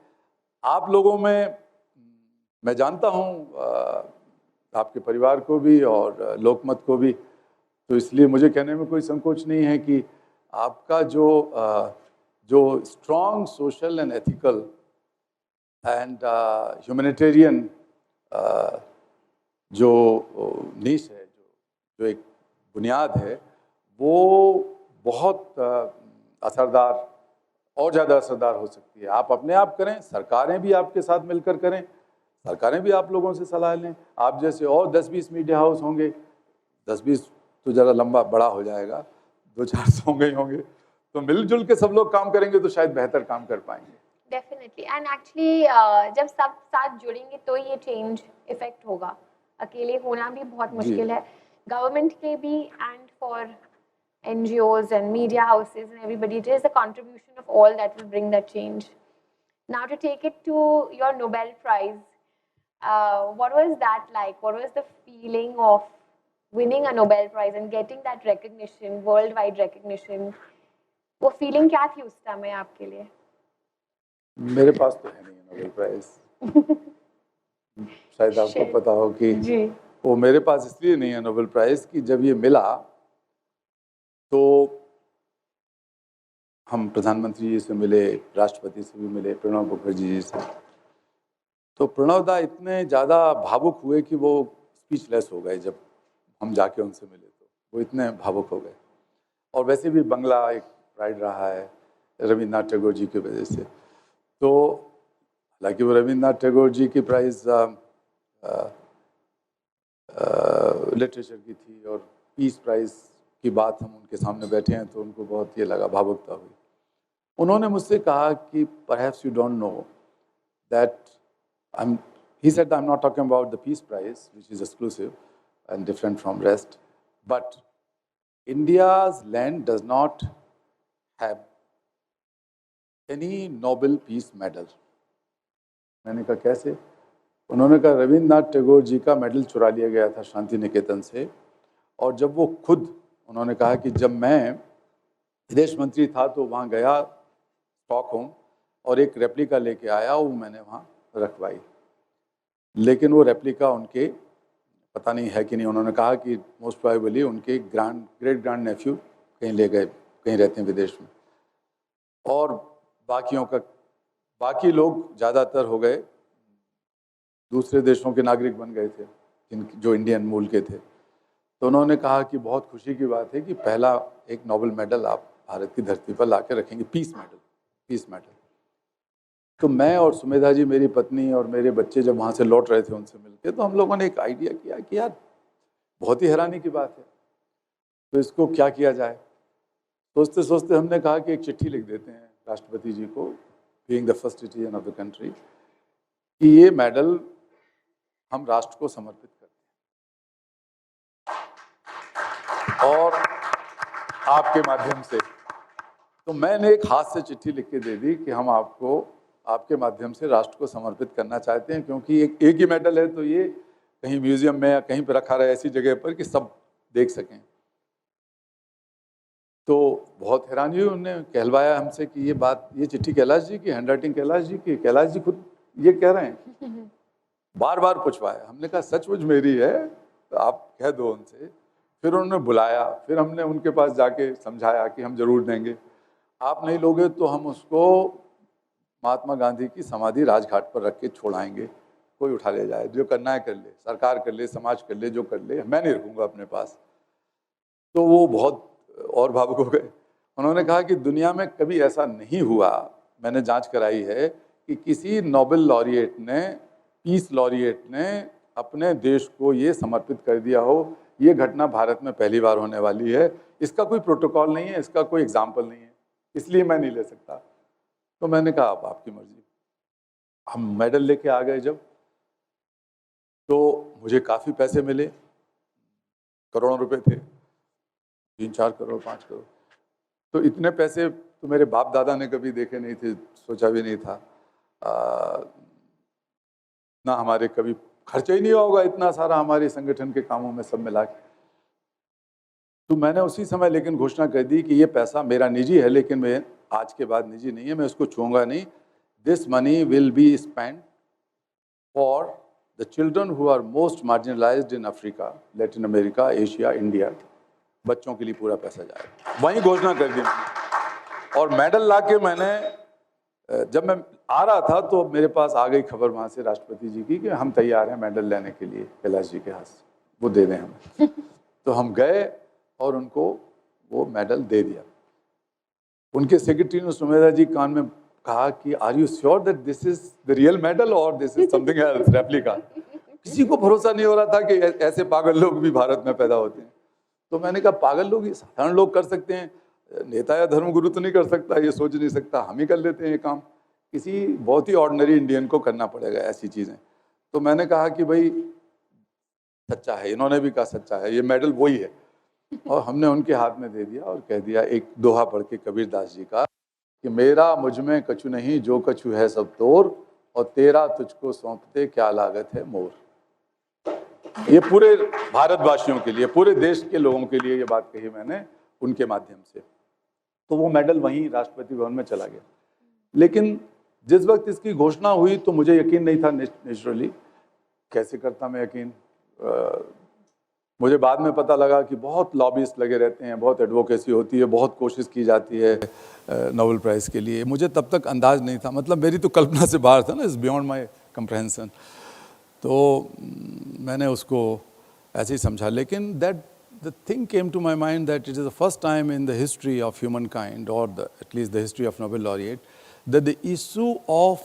आप लोगों में, मैं जानता हूँ आपके परिवार को भी और लोकमत को भी, तो इसलिए मुझे कहने में कोई संकोच नहीं है कि आपका जो strong social and ethical and humanitarian जो नीश है, जो एक बुनियाद है, वो बहुत असरदार और ज़्यादा असरदार हो सकती है। आप अपने आप करें, सरकारें भी आपके साथ मिलकर करें, सरकारें भी आप लोगों से सलाह लें। आप जैसे और 10-20 मीडिया हाउस होंगे, 10-20 तो ज़रा लंबा बड़ा हो जाएगा, 200-400 होंगे, तो मिलजुल के सब लोग काम करेंगे तो शायद बेहतर काम कर पाएंगे। डेफिनेटली। एंड एक्चुअली जब सब साथ जुड़ेंगे तो ये चेंज इफेक्ट होगा। अकेले होना भी बहुत मुश्किल है, गवर्नमेंट के भी and for NGOs and media houses and everybody. It is a contribution of all that will bring that change. Now to take it to your Nobel Prize, what was that like? What was the feeling of winning a Nobel Prize and getting that recognition, worldwide recognition? वो feeling क्या थी उस समय आपके लिए? मेरे पास तो है नहीं नोबेल प्राइज। शायद आपको पता हो कि जी, वो मेरे पास इसलिए नहीं है नोबेल प्राइज कि जब ये मिला तो हम प्रधानमंत्री जी से मिले, राष्ट्रपति से भी मिले, प्रणब मुखर्जी जी से। तो प्रणब दा इतने ज़्यादा भावुक हुए कि वो स्पीचलेस हो गए जब हम जाके उनसे मिले, तो वो इतने भावुक हो गए। और वैसे भी बंगला एक प्राइड रहा है रविन्द्रनाथ टैगोर जी की वजह से। तो हालांकि वो रविन्द्रनाथ टैगोर जी की प्राइज़ लिटरेचर की थी और पीस प्राइज़ की बात हम उनके सामने बैठे हैं तो उनको बहुत ये लगा, भावुकता हुई। उन्होंने मुझसे कहा कि perhaps you don't know that I am He said, I'm not talking about the Peace Prize, which is exclusive and different from rest, but India's land does not have any Nobel Peace Medal. मैंने कहा कैसे? उन्होंने कहा रविंद्रनाथ टैगोर जी का मेडल चुरा लिया गया था शांति निकेतन से, और जब वो खुद उन्होंने कहा कि जब मैं विदेश मंत्री था तो वहाँ गया स्टॉकहोम और एक रेप्लिका लेके आया, वो मैंने वहाँ रखवाई, लेकिन वो रेप्लिका उनके पता नहीं है कि नहीं, उन्होंने कहा कि मोस्ट प्रोबेबली उनके ग्रेट ग्रैंड नेफ्यू कहीं ले गए, कहीं रहते हैं विदेश में, और बाकी लोग ज़्यादातर हो गए दूसरे देशों के नागरिक बन गए थे जो इंडियन मूल के थे। तो उन्होंने कहा कि बहुत खुशी की बात है कि पहला एक नोबेल मेडल आप भारत की धरती पर ला के रखेंगे, पीस मेडल। तो मैं और सुमेधा जी, मेरी पत्नी और मेरे बच्चे जब वहाँ से लौट रहे थे उनसे मिलके, तो हम लोगों ने एक आइडिया किया कि यार बहुत ही हैरानी की बात है, तो इसको क्या किया जाए। सोचते सोचते हमने कहा कि एक चिट्ठी लिख देते हैं राष्ट्रपति जी को, being the first citizen of the country, कि ये मेडल हम राष्ट्र को समर्पित करते हैं और आपके माध्यम से। तो मैंने एक हाथ से चिट्ठी लिख के दे दी कि हम आपको आपके माध्यम से राष्ट्र को समर्पित करना चाहते हैं, क्योंकि एक ही मेडल है, तो ये कहीं म्यूजियम में या कहीं पर रखा रहे ऐसी जगह पर कि सब देख सकें। तो बहुत हैरानी हुई, उन्होंने कहलवाया हमसे कि ये चिट्ठी कैलाश जी की, हैंडराइटिंग कैलाश जी की, कैलाश जी खुद ये कह रहे हैं। बार बार पूछवाया, हमने कहा सचमुच मेरी है, तो आप कह दो उनसे। फिर उन्होंने बुलाया, फिर हमने उनके पास जाके समझाया कि हम जरूर देंगे, आप नहीं लोगे तो हम उसको महात्मा गांधी की समाधि राजघाट पर रख के छोड़ाएंगे, कोई उठा ले जाए, जो करना है कर ले, सरकार कर ले, समाज कर ले, जो कर ले, मैं नहीं रखूँगा अपने पास। तो वो बहुत और भावुक हो गए। उन्होंने कहा कि दुनिया में कभी ऐसा नहीं हुआ, मैंने जांच कराई है, कि किसी नोबेल लॉरिएट ने, पीस लॉरिएट ने अपने देश को ये समर्पित कर दिया हो। ये घटना भारत में पहली बार होने वाली है, इसका कोई प्रोटोकॉल नहीं है, इसका कोई एग्जाम्पल नहीं है, इसलिए मैं नहीं ले सकता। तो मैंने कहा अब आपकी मर्जी। हम मेडल लेके आ गए जब, तो मुझे काफ़ी पैसे मिले, करोड़ों रुपए थे, 3-4 करोड़ 5 करोड़। तो इतने पैसे तो मेरे बाप दादा ने कभी देखे नहीं थे, सोचा भी नहीं था, ना हमारे कभी खर्चा ही नहीं होगा इतना सारा हमारे संगठन के कामों में सब मिला के। तो मैंने उसी समय लेकिन घोषणा कर दी कि ये पैसा मेरा निजी है, लेकिन मैं आज के बाद निजी नहीं है, मैं उसको छूऊंगा नहीं। This money will be spent for the children who are most marginalised in Africa, Latin America, Asia, India. बच्चों के लिए पूरा पैसा जाएगा, वहीं घोषणा कर दी मैंने। और मेडल ला के मैंने, जब मैं आ रहा था तो मेरे पास आ गई खबर वहाँ से राष्ट्रपति जी की कि हम तैयार हैं मेडल लेने के लिए कैलाश जी के हाथ से, वो दे दें हमें। तो हम गए और उनको वो मेडल दे दिया। उनके सेक्रेटरी ने सुमेधा जी कान में कहा कि are you sure that this is the real medal और this is something else, replica. किसी को भरोसा नहीं हो रहा था कि ऐसे पागल लोग भी भारत में पैदा होते हैं। तो मैंने कहा पागल लोग, ये साधारण लोग कर सकते हैं, नेता या धर्मगुरु तो नहीं कर सकता, ये सोच नहीं सकता, हम ही कर लेते हैं ये काम। किसी बहुत ही ऑर्डिनरी इंडियन को करना पड़ेगा ऐसी चीज़ें। तो मैंने कहा कि भाई सच्चा है, इन्होंने भी कहा सच्चा है, ये मेडल वही है। और हमने उनके हाथ में दे दिया और कह दिया एक दोहा पढ़ के कबीरदास जी का, कि मेरा मुझ में कछु नहीं, जो कछु है सब तोर, और तेरा तुझको सौंपते क्या लागत है मोर। ये पूरे भारतवासियों के लिए, पूरे देश के लोगों के लिए ये बात कही मैंने उनके माध्यम से। तो वो मेडल वहीं राष्ट्रपति भवन में चला गया। लेकिन जिस वक्त इसकी घोषणा हुई तो मुझे यकीन नहीं था, नेचुरली कैसे करता मैं यकीन। मुझे बाद में पता लगा कि बहुत लॉबिस्ट लगे रहते हैं, बहुत एडवोकेसी होती है, बहुत कोशिश की जाती है नोबेल प्राइज़ के लिए। मुझे तब तक अंदाज नहीं था, मतलब मेरी तो कल्पना से बाहर था ना, इज़ बियॉन्ड माई कंप्रहेंसन। तो मैंने उसको ऐसे ही समझा। लेकिन that the thing came to my mind that it is the first time in the history of humankind, or at least the history of Nobel laureate, that the issue of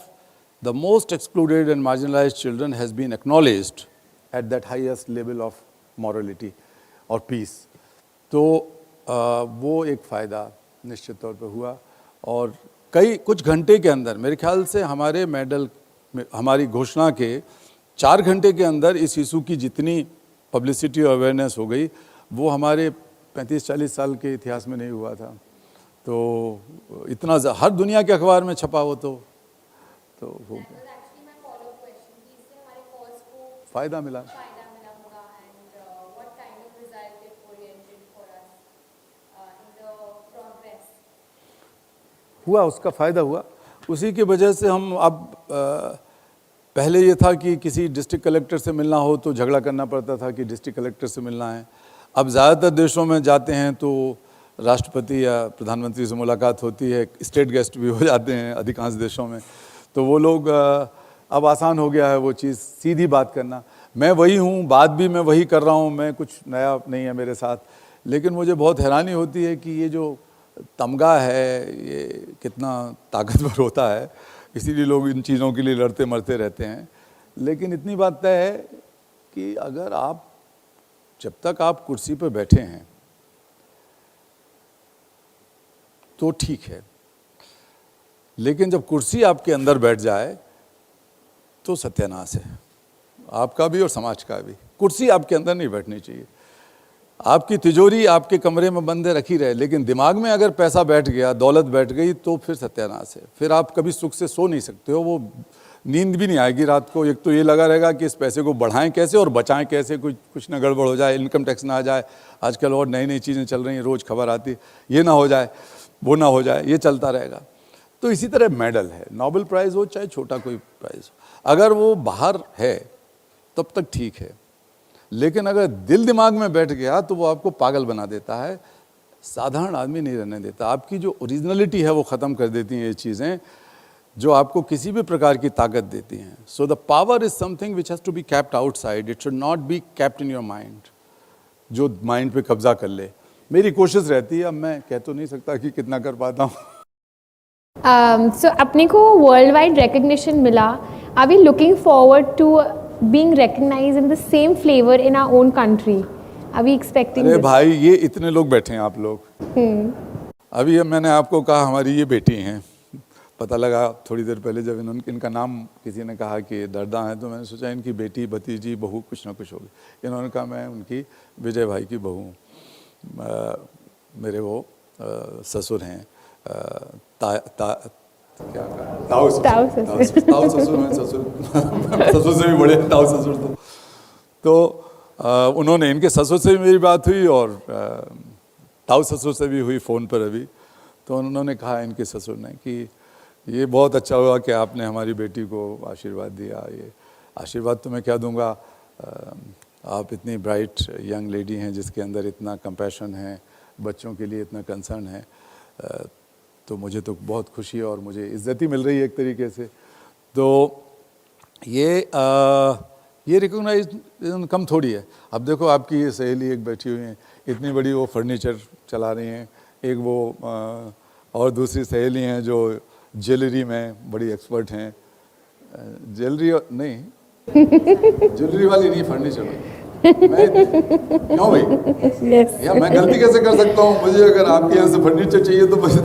the most excluded and marginalized children has been acknowledged at that highest level of morality or peace. तो वो एक फ़ायदा निश्चित तौर पर हुआ। और कुछ घंटे के अंदर मेरे ख्याल से हमारे मेडल, हमारी घोषणा के 4 घंटे के अंदर इस इशू की जितनी पब्लिसिटी और अवेयरनेस हो गई वो हमारे 35-40 साल के इतिहास में नहीं हुआ था। तो इतना हर दुनिया के अखबार में छपा हो तो हो गया, फ़ायदा मिला। हुआ, उसका फ़ायदा हुआ। उसी की वजह से हम अब पहले ये था कि किसी डिस्ट्रिक्ट कलेक्टर से मिलना हो तो झगड़ा करना पड़ता था कि डिस्ट्रिक्ट कलेक्टर से मिलना है। अब ज़्यादातर देशों में जाते हैं तो राष्ट्रपति या प्रधानमंत्री से मुलाकात होती है, स्टेट गेस्ट भी हो जाते हैं अधिकांश देशों में। तो वो लोग अब आसान हो गया है वो चीज़, सीधी बात करना। मैं वही हूँ, बात भी मैं वही कर रहा हूँ, मैं कुछ नया नहीं है मेरे साथ। लेकिन मुझे बहुत हैरानी होती है कि ये जो तमगा है ये कितना ताकतवर होता है, इसीलिए लोग इन चीज़ों के लिए लड़ते मरते रहते हैं। लेकिन इतनी बात तय है कि अगर आप, जब तक आप कुर्सी पर बैठे हैं तो ठीक है, लेकिन जब कुर्सी आपके अंदर बैठ जाए तो सत्यानाश है, आपका भी और समाज का भी। कुर्सी आपके अंदर नहीं बैठनी चाहिए। आपकी तिजोरी आपके कमरे में बंद रखी रहे, लेकिन दिमाग में अगर पैसा बैठ गया, दौलत बैठ गई तो फिर सत्यानाश है। फिर आप कभी सुख से सो नहीं सकते हो, वो नींद भी नहीं आएगी रात को। एक तो ये लगा रहेगा कि इस पैसे को बढ़ाएं कैसे और बचाएं कैसे, कुछ ना गड़बड़ हो जाए, इनकम टैक्स ना आ जाए, आजकल और नई नई चीज़ें चल रही हैं, रोज़ खबर आती है, ये ना हो जाए, वो ना हो जाए, ये चलता रहेगा। तो इसी तरह मेडल है, नोबेल प्राइज़ हो चाहे छोटा कोई प्राइज़ हो, अगर वो बाहर है तब तक ठीक है, लेकिन अगर दिल दिमाग में बैठ गया तो वो आपको पागल बना देता है, साधारण आदमी नहीं रहने देता। आपकी जो ओरिजिनलिटी है वो ख़त्म कर देती हैं ये चीज़ें जो आपको किसी भी प्रकार की ताकत देती हैं। So the power is something which has to be kept outside, it should not be kept in your mind, जो माइंड पे कब्जा कर ले। मेरी कोशिश रहती है, अब मैं कह तो नहीं सकता कि कितना कर पाता हूँ। So अपने को वर्ल्ड वाइड रिकग्निशन मिला, are we looking forward to being recognized in the same flavor in our own country? Are we expecting अरे this? भाई, ये इतने लोग बैठे हैं आप लोग। अभी मैंने आपको कहा हमारी ये बेटी हैं, पता लगा थोड़ी देर पहले जब इनका नाम किसी ने कहा कि दर्दा हैं, तो मैंने सोचा इनकी बेटी भतीजी बहू कुछ ना कुछ होगी। इन्होंने कहा मैं उनकी विजय भाई की बहू हूँ, मेरे वो ससुर हैं, क्या ताऊ ससुर ससुर से भी बड़े ताऊ ससुर। तो उन्होंने, इनके ससुर से भी मेरी बात हुई और ताऊ ससुर से भी हुई फ़ोन पर अभी। तो उन्होंने कहा इनके ससुर ने कि ये बहुत अच्छा हुआ कि आपने हमारी बेटी को आशीर्वाद दिया। ये आशीर्वाद तो मैं क्या दूंगा, आप इतनी ब्राइट यंग लेडी हैं जिसके अंदर इतना कंपैशन है, बच्चों के लिए इतना कंसर्न है, तो मुझे तो बहुत खुशी और मुझे इज्जत ही मिल रही है एक तरीके से। तो ये रिकॉग्नाइजेशन कम थोड़ी है। अब देखो आपकी ये सहेली एक बैठी हुई है, इतनी बड़ी वो फर्नीचर चला रही हैं, एक वो और दूसरी सहेली हैं जो ज्वेलरी में बड़ी एक्सपर्ट हैं। ज्वेलरी नहीं, ज्वेलरी वाली नहीं, फर्नीचर वाली। क्यों भाई? yes. या मैं गलती कैसे कर सकता हूँ? मुझे अगर आपके यहाँ से फर्नीचर चाहिए तो मुझे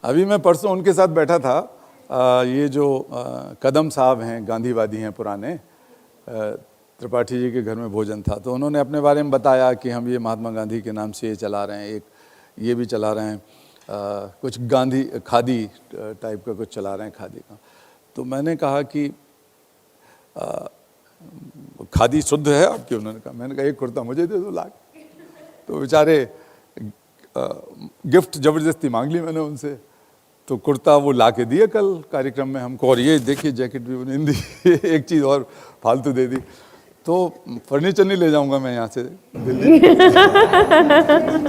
अभी मैं परसों उनके साथ बैठा था, ये जो कदम साहब हैं, गांधीवादी हैं पुराने, त्रिपाठी जी के घर में भोजन था, तो उन्होंने अपने बारे में बताया कि हम ये महात्मा गांधी के नाम से ये चला रहे हैं, एक ये भी चला रहे हैं, कुछ गांधी खादी टाइप का कुछ चला रहे हैं, खादी का। तो मैंने कहा कि खादी शुद्ध है आपकी? उन्होंने कहा, मैंने कहा एक कुर्ता मुझे दे दो लाख। तो बेचारे गिफ्ट ज़बरदस्ती मांग ली मैंने उनसे, तो कुर्ता वो ला के दिए कल कार्यक्रम में हमको, और ये देखिए जैकेट भी उन्हें दी, एक चीज़ और फालतू दे दी। तो फर्नीचर नहीं ले जाऊंगा मैं यहाँ से दिल्ली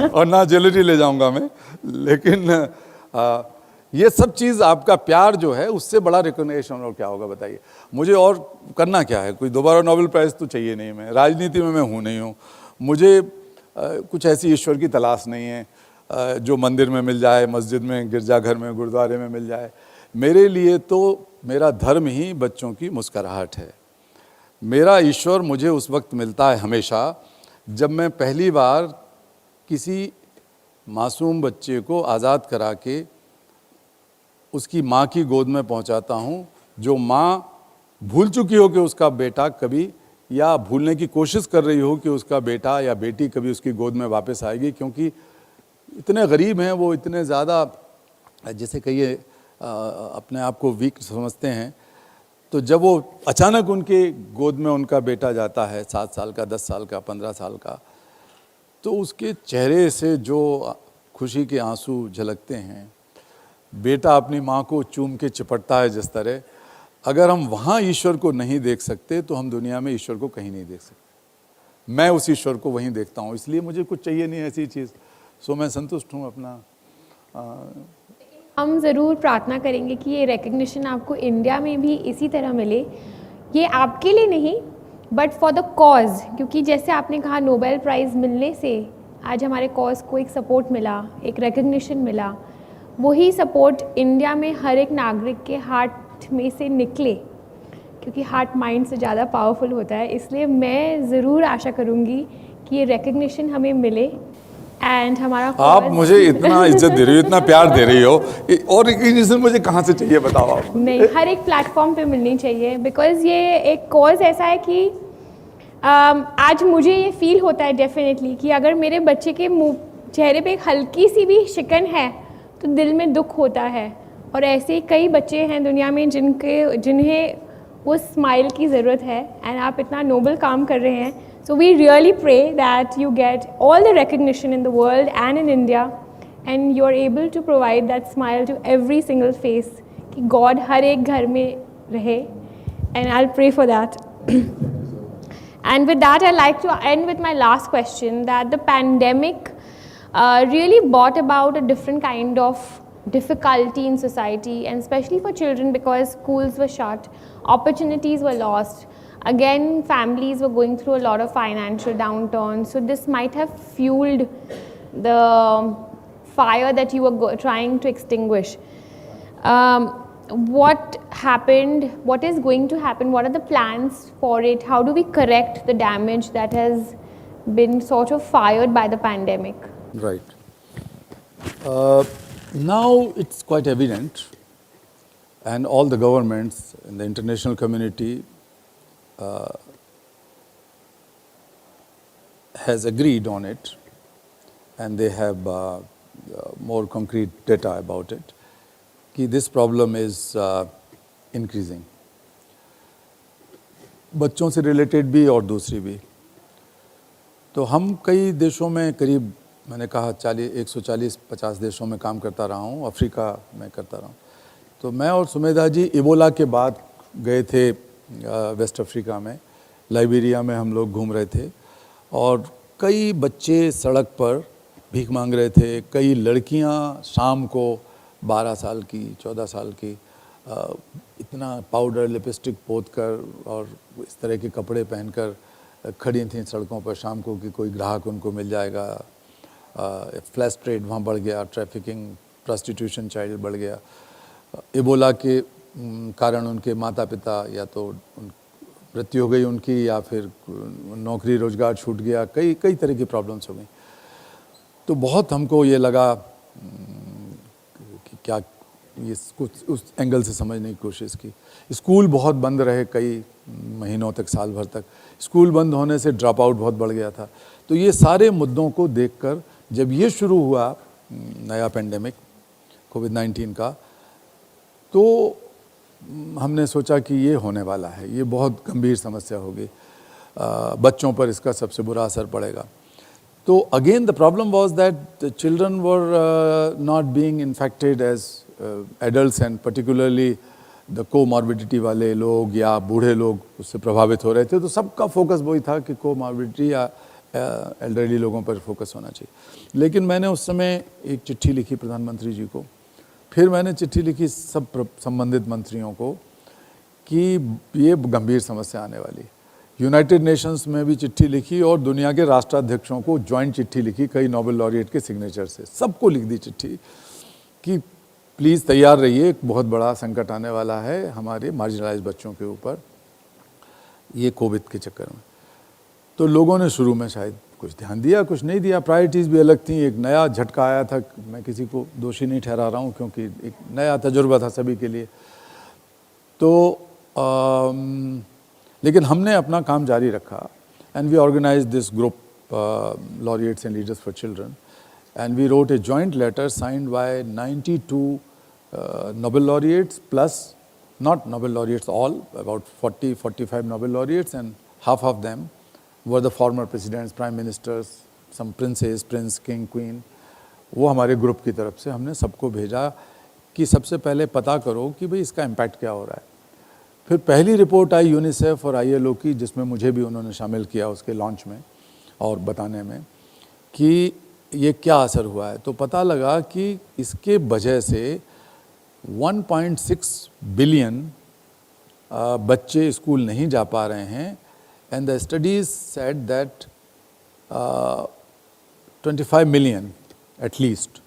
और ना ज्वेलरी ले जाऊंगा मैं, लेकिन ये सब चीज़ आपका प्यार जो है उससे बड़ा रिकॉग्निशन और क्या होगा बताइए। मुझे और करना क्या है? कोई दोबारा नोबेल प्राइज़ तो चाहिए नहीं, मैं राजनीति में मैं हूँ नहीं हूँ, मुझे कुछ ऐसी ईश्वर की तलाश नहीं है जो मंदिर में मिल जाए, मस्जिद में, गिरजाघर में, गुरुद्वारे में मिल जाए। मेरे लिए तो मेरा धर्म ही बच्चों की मुस्कुराहट है। मेरा ईश्वर मुझे उस वक्त मिलता है हमेशा जब मैं पहली बार किसी मासूम बच्चे को आज़ाद करा के उसकी माँ की गोद में पहुंचाता हूं, जो माँ भूल चुकी हो कि उसका बेटा कभी, या भूलने की कोशिश कर रही हो कि उसका बेटा या बेटी कभी उसकी गोद में वापस आएगी, क्योंकि इतने गरीब हैं वो, इतने ज़्यादा जैसे कहिए अपने आप को वीक समझते हैं। तो जब वो अचानक उनके गोद में उनका बेटा जाता है, 7 साल का, 10 साल का, 15 साल का, तो उसके चेहरे से जो खुशी के आंसू झलकते हैं, बेटा अपनी माँ को चूम के चिपटता है जिस तरह, अगर हम वहाँ ईश्वर को नहीं देख सकते तो हम दुनिया में ईश्वर को कहीं नहीं देख सकते। मैं उस ईश्वर को वहीं देखता हूँ, इसलिए मुझे कुछ चाहिए नहीं ऐसी चीज़। सो मैं संतुष्ट हूँ अपना। हम ज़रूर प्रार्थना करेंगे कि ये रिकग्निशन आपको इंडिया में भी इसी तरह मिले, ये आपके लिए नहीं बट फॉर द कॉज, क्योंकि जैसे आपने कहा नोबेल प्राइज़ मिलने से आज हमारे कॉज को एक सपोर्ट मिला, एक रिकग्निशन मिला। वही सपोर्ट इंडिया में हर एक नागरिक के हार्ट में से निकले, क्योंकि हार्ट माइंड से ज़्यादा पावरफुल होता है। इसलिए मैं ज़रूर आशा करूँगी कि ये रिकग्निशन हमें मिले एंड हमारा आप मुझे इतना इज्जत दे रही हो, इतना प्यार दे रही हो, और रिकग्निशन मुझे कहाँ से चाहिए बताओ आप? नहीं, हर एक प्लेटफॉर्म पे मिलनी चाहिए, बिकॉज़ ये एक कॉज ऐसा है कि आज मुझे ये फील होता है डेफिनेटली कि अगर मेरे बच्चे के मुंह चेहरे पे एक हल्की सी भी शिकन है तो दिल में दुख होता है। और ऐसे कई बच्चे हैं दुनिया में जिन्हें वो स्माइल की ज़रूरत है, एंड आप इतना नोबल काम कर रहे हैं। So we really pray that you get all the recognition in the world and in India, and you're able to provide that smile to every single face, कि God हर एक घर में रहे, and I'll pray for that. And with that, I'd like to end with my last question, that the pandemic really brought about a different kind of difficulty in society, and especially for children, because schools were shut, opportunities were lost. Again, families were going through a lot of financial downturn, so this might have fueled the fire that you were trying to extinguish. What happened? What is going to happen? What are the plans for it? How do we correct the damage that has been sort of fired by the pandemic? Right. Now it's quite evident, and all the governments and the international community has agreed on it, and they have more concrete data about it, कि this problem is increasing. बच्चों से रिलेटेड भी और दूसरी भी। तो हम कई देशों में, करीब मैंने कहा 140-50 देशों में काम करता रहा हूँ, अफ्रीका में करता रहा हूँ। तो मैं और सुमेधा जी इबोला के बाद गए थे वेस्ट अफ्रीका में, लाइबेरिया में हम लोग घूम रहे थे, और कई बच्चे सड़क पर भीख मांग रहे थे, कई लड़कियां शाम को 12 साल की, 14 साल की, इतना पाउडर लिपस्टिक पोत कर और इस तरह के कपड़े पहनकर खड़ी थीं सड़कों पर शाम को कि कोई ग्राहक उनको मिल जाएगा। फ्लैश ट्रेड वहाँ बढ़ गया, ट्रैफिकिंग, प्रोस्टिट्यूशन, चाइल्ड बढ़ गया। इबोला के कारण उनके माता पिता या तो मृत्यु हो गई उनकी, या फिर नौकरी रोजगार छूट गया, कई तरह की प्रॉब्लम्स हो गई। तो बहुत हमको ये लगा कि क्या ये कुछ उस एंगल से समझने की कोशिश की। स्कूल बहुत बंद रहे कई महीनों तक, साल भर तक। स्कूल बंद होने से ड्रॉप आउट बहुत बढ़ गया था। तो ये सारे मुद्दों को देखकर जब ये शुरू हुआ नया पेंडेमिक कोविड-19 का, तो हमने सोचा कि ये होने वाला है, ये बहुत गंभीर समस्या होगी, बच्चों पर इसका सबसे बुरा असर पड़ेगा। तो again the problem was that the children were not being infected as adults, and particularly the comorbidity वाले लोग या बूढ़े लोग उससे प्रभावित हो रहे थे। तो सबका फोकस वही था कि कोमॉर्बिडिटी या एल्डरली लोगों पर फोकस होना चाहिए। लेकिन मैंने उस समय एक चिट्ठी लिखी प्रधानमंत्री जी को, फिर मैंने चिट्ठी लिखी सब संबंधित मंत्रियों को कि ये गंभीर समस्या आने वाली। यूनाइटेड नेशंस में भी चिट्ठी लिखी और दुनिया के राष्ट्राध्यक्षों को जॉइंट चिट्ठी लिखी, कई नोबेल लॉरिएट के सिग्नेचर से, सबको लिख दी चिट्ठी कि प्लीज़ तैयार रहिए, एक बहुत बड़ा संकट आने वाला है हमारे मार्जिनलाइज बच्चों के ऊपर ये कोविड के चक्कर में। तो लोगों ने शुरू में शायद कुछ ध्यान दिया, कुछ नहीं दिया, प्रायोरिटीज़ भी अलग थी। एक नया झटका आया था, मैं किसी को दोषी नहीं ठहरा रहा हूँ क्योंकि एक नया तजुर्बा था सभी के लिए। तो लेकिन हमने अपना काम जारी रखा and we organise this group laureates and leaders for children and we wrote a joint letter signed by 92 Nobel laureates plus not Nobel laureates all, about 40-45 Nobel laureates, and half of them were the former presidents, prime ministers, some princes, prince, king, queen. वो हमारे ग्रुप की तरफ से हमने सबको भेजा कि सबसे पहले पता करो कि भाई इसका इम्पैक्ट क्या हो रहा है। फिर पहली रिपोर्ट आई यूनिसेफ और ILO की, जिसमें मुझे भी उन्होंने शामिल किया उसके लॉन्च में और बताने में कि ये क्या असर हुआ है। तो पता लगा कि इसके वजह से 1.6 बिलियन बच्चे स्कूल नहीं जा पा रहे हैं and the studies said that 25 million at least,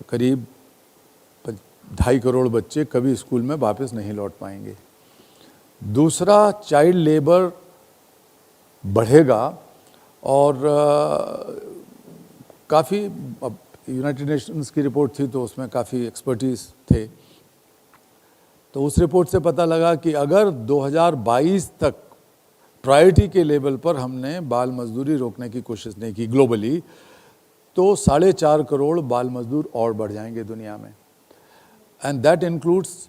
करीब 2.5 करोड़ बच्चे कभी स्कूल में वापस नहीं लौट पाएंगे। दूसरा, चाइल्ड लेबर बढ़ेगा और काफ़ी, अब यूनाइटेड नेशंस की रिपोर्ट थी तो उसमें काफ़ी एक्सपर्टीज थे, तो उस रिपोर्ट से पता लगा कि अगर 2022 तक प्रायोरिटी के लेवल पर हमने बाल मजदूरी रोकने की कोशिश नहीं की ग्लोबली, तो 4.5 करोड़ बाल मजदूर और बढ़ जाएंगे दुनिया में। And that includes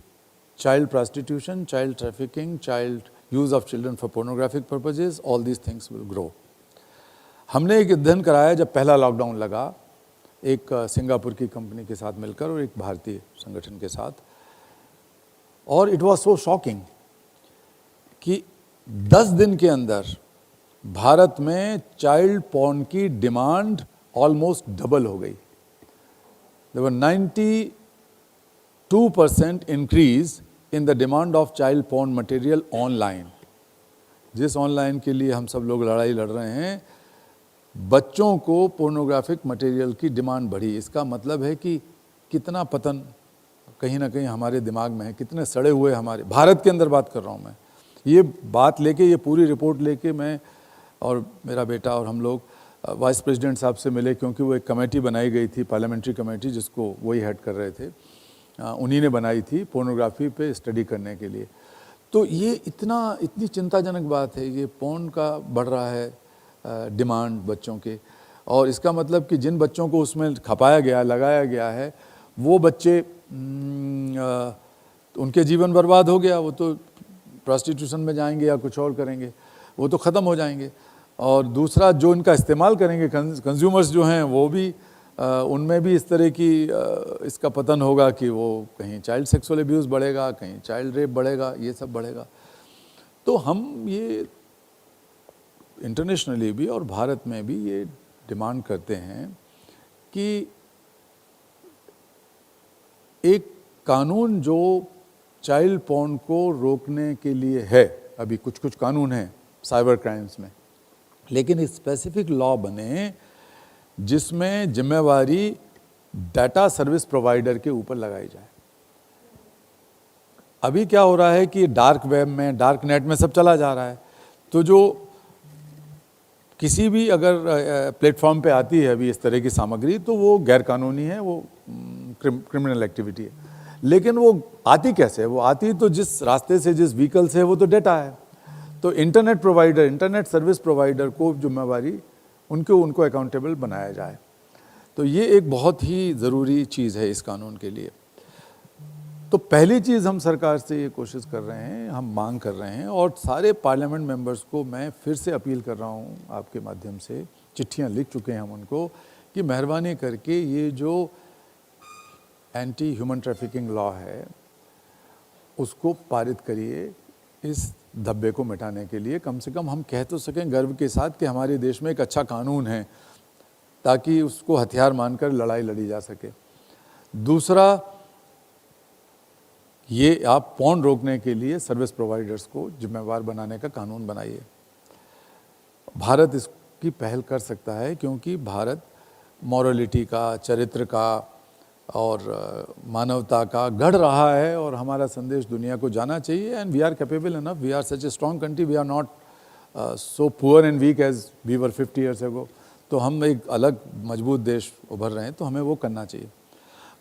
child prostitution, child trafficking, child use of children for pornographic purposes, all these things will grow. हमने एक अध्ययन कराया जब पहला लॉकडाउन लगा, एक सिंगापुर की कंपनी के साथ मिलकर और एक भारतीय संगठन के साथ, और इट वाज सो शॉकिंग कि 10 दिन के अंदर भारत में चाइल्ड पॉर्न की डिमांड ऑलमोस्ट डबल हो गई। There were 92% increase in the demand of child porn material online. जिस ऑनलाइन के लिए हम सब लोग लड़ाई लड़ रहे हैं, बच्चों को पोर्नोग्राफिक मटेरियल की डिमांड बढ़ी। इसका मतलब है कि कितना पतन कहीं ना कहीं हमारे दिमाग में है, कितने सड़े हुए हमारे, भारत के अंदर बात कर रहा हूँ मैं। ये बात लेके, ये पूरी रिपोर्ट लेके मैं और मेरा बेटा और हम लोग वाइस प्रेसिडेंट साहब से मिले, क्योंकि वो एक कमेटी बनाई गई थी, पार्लियामेंट्री कमेटी, जिसको वही हेड कर रहे थे, उन्हीं ने बनाई थी पोर्नोग्राफी पे स्टडी करने के लिए। तो ये इतनी चिंताजनक बात है, ये पोर्न का बढ़ रहा है डिमांड बच्चों के, और इसका मतलब कि जिन बच्चों को उसमें खपाया गया, लगाया गया है, वो बच्चे उनके जीवन बर्बाद हो गया, वो तो प्रोस्टिट्यूशन में जाएंगे या कुछ और करेंगे, वो तो ख़त्म हो जाएंगे। और दूसरा, जो इनका इस्तेमाल करेंगे कंज्यूमर्स जो हैं, वो भी उनमें भी इस तरह की इसका पतन होगा कि वो कहीं चाइल्ड सेक्सुअल अब्यूज़ बढ़ेगा, कहीं चाइल्ड रेप बढ़ेगा, ये सब बढ़ेगा। तो हम ये इंटरनेशनली भी और भारत में भी ये डिमांड करते हैं कि एक कानून जो चाइल्ड पॉर्न को रोकने के लिए है, अभी कुछ कानून हैं साइबर क्राइम्स में, लेकिन स्पेसिफिक लॉ बने जिसमें जिम्मेवारी डाटा सर्विस प्रोवाइडर के ऊपर लगाई जाए। अभी क्या हो रहा है कि डार्क वेब में, डार्क नेट में सब चला जा रहा है, तो जो किसी भी अगर प्लेटफॉर्म पे आती है अभी इस तरह की सामग्री, तो वो गैर कानूनी है, वो क्रिमिनल एक्टिविटी है। लेकिन वो आती कैसे है? वो आती तो जिस रास्ते से, जिस व्हीकल से, वो तो डेटा है। तो internet provider, internet service provider को जिम्मेवारी उनको अकाउंटेबल बनाया जाए। तो ये एक बहुत ही ज़रूरी चीज़ है इस कानून के लिए। तो पहली चीज़ हम सरकार से ये कोशिश कर रहे हैं, हम मांग कर रहे हैं, और सारे पार्लियामेंट मेंबर्स को मैं फिर से अपील कर रहा हूँ आपके माध्यम से, चिट्ठियाँ लिख चुके हैं हम उनको, कि मेहरबानी करके ये जो एंटी ह्यूमन ट्रैफिकिंग लॉ है उसको पारित करिए, इस धब्बे को मिटाने के लिए। कम से कम हम कह तो सकें गर्व के साथ कि हमारे देश में एक अच्छा कानून है, ताकि उसको हथियार मानकर लड़ाई लड़ी जा सके। दूसरा, ये आप पॉर्न रोकने के लिए सर्विस प्रोवाइडर्स को जिम्मेवार बनाने का कानून बनाइए। भारत इसकी पहल कर सकता है, क्योंकि भारत मॉरलिटी का, चरित्र का और मानवता का गढ़ रहा है, और हमारा संदेश दुनिया को जाना चाहिए। And we are capable enough, we are such a strong country, we are not so poor and weak as we were 50 years ago. तो हम एक अलग मजबूत देश उभर रहे हैं, तो हमें वो करना चाहिए।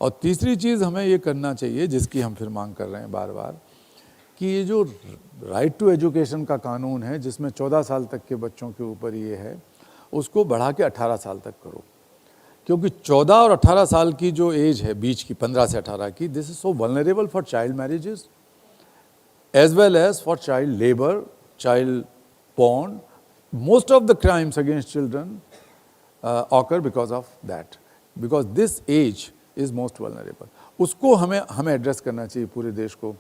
और तीसरी चीज़ हमें ये करना चाहिए, जिसकी हम फिर मांग कर रहे हैं बार बार, कि ये जो राइट टू एजुकेशन का कानून है, जिसमें 14 साल तक के बच्चों के ऊपर ये है, उसको बढ़ा के 18 साल तक करो, क्योंकि 14 और 18 साल की जो एज है बीच की, 15 से 18 की, this is so vulnerable for child marriages as well as for child labor, child porn. Most of the crimes against children occur because of that, because this age is most vulnerable. उसको हमें एड्रेस करना चाहिए पूरे देश को।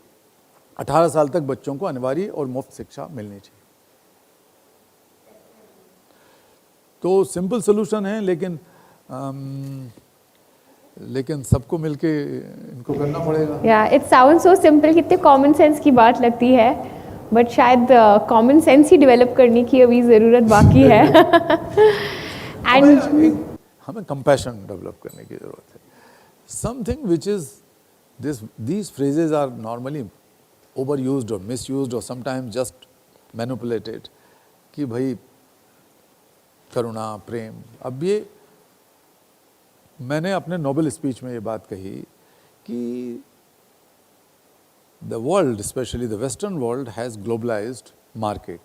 18 साल तक बच्चों को अनिवार्य और मुफ्त शिक्षा मिलनी चाहिए। तो सिंपल सोल्यूशन है, लेकिन सबको मिलके इनको करना पड़ेगा। या इट साउंड सो सिंपल, कितने कॉमन सेंस की बात लगती है, बट शायद कॉमन सेंस ही डेवलप करने की अभी ज़रूरत बाकी है। एंड हमें कंपैशन डेवलप करने की ज़रूरत है। Something which is these phrases are normally overused or misused or sometimes just manipulated, कि भाई करुणा, प्रेम। अब ये मैंने अपने नोबेल स्पीच में ये बात कही कि the world, specially the western world, has globalised market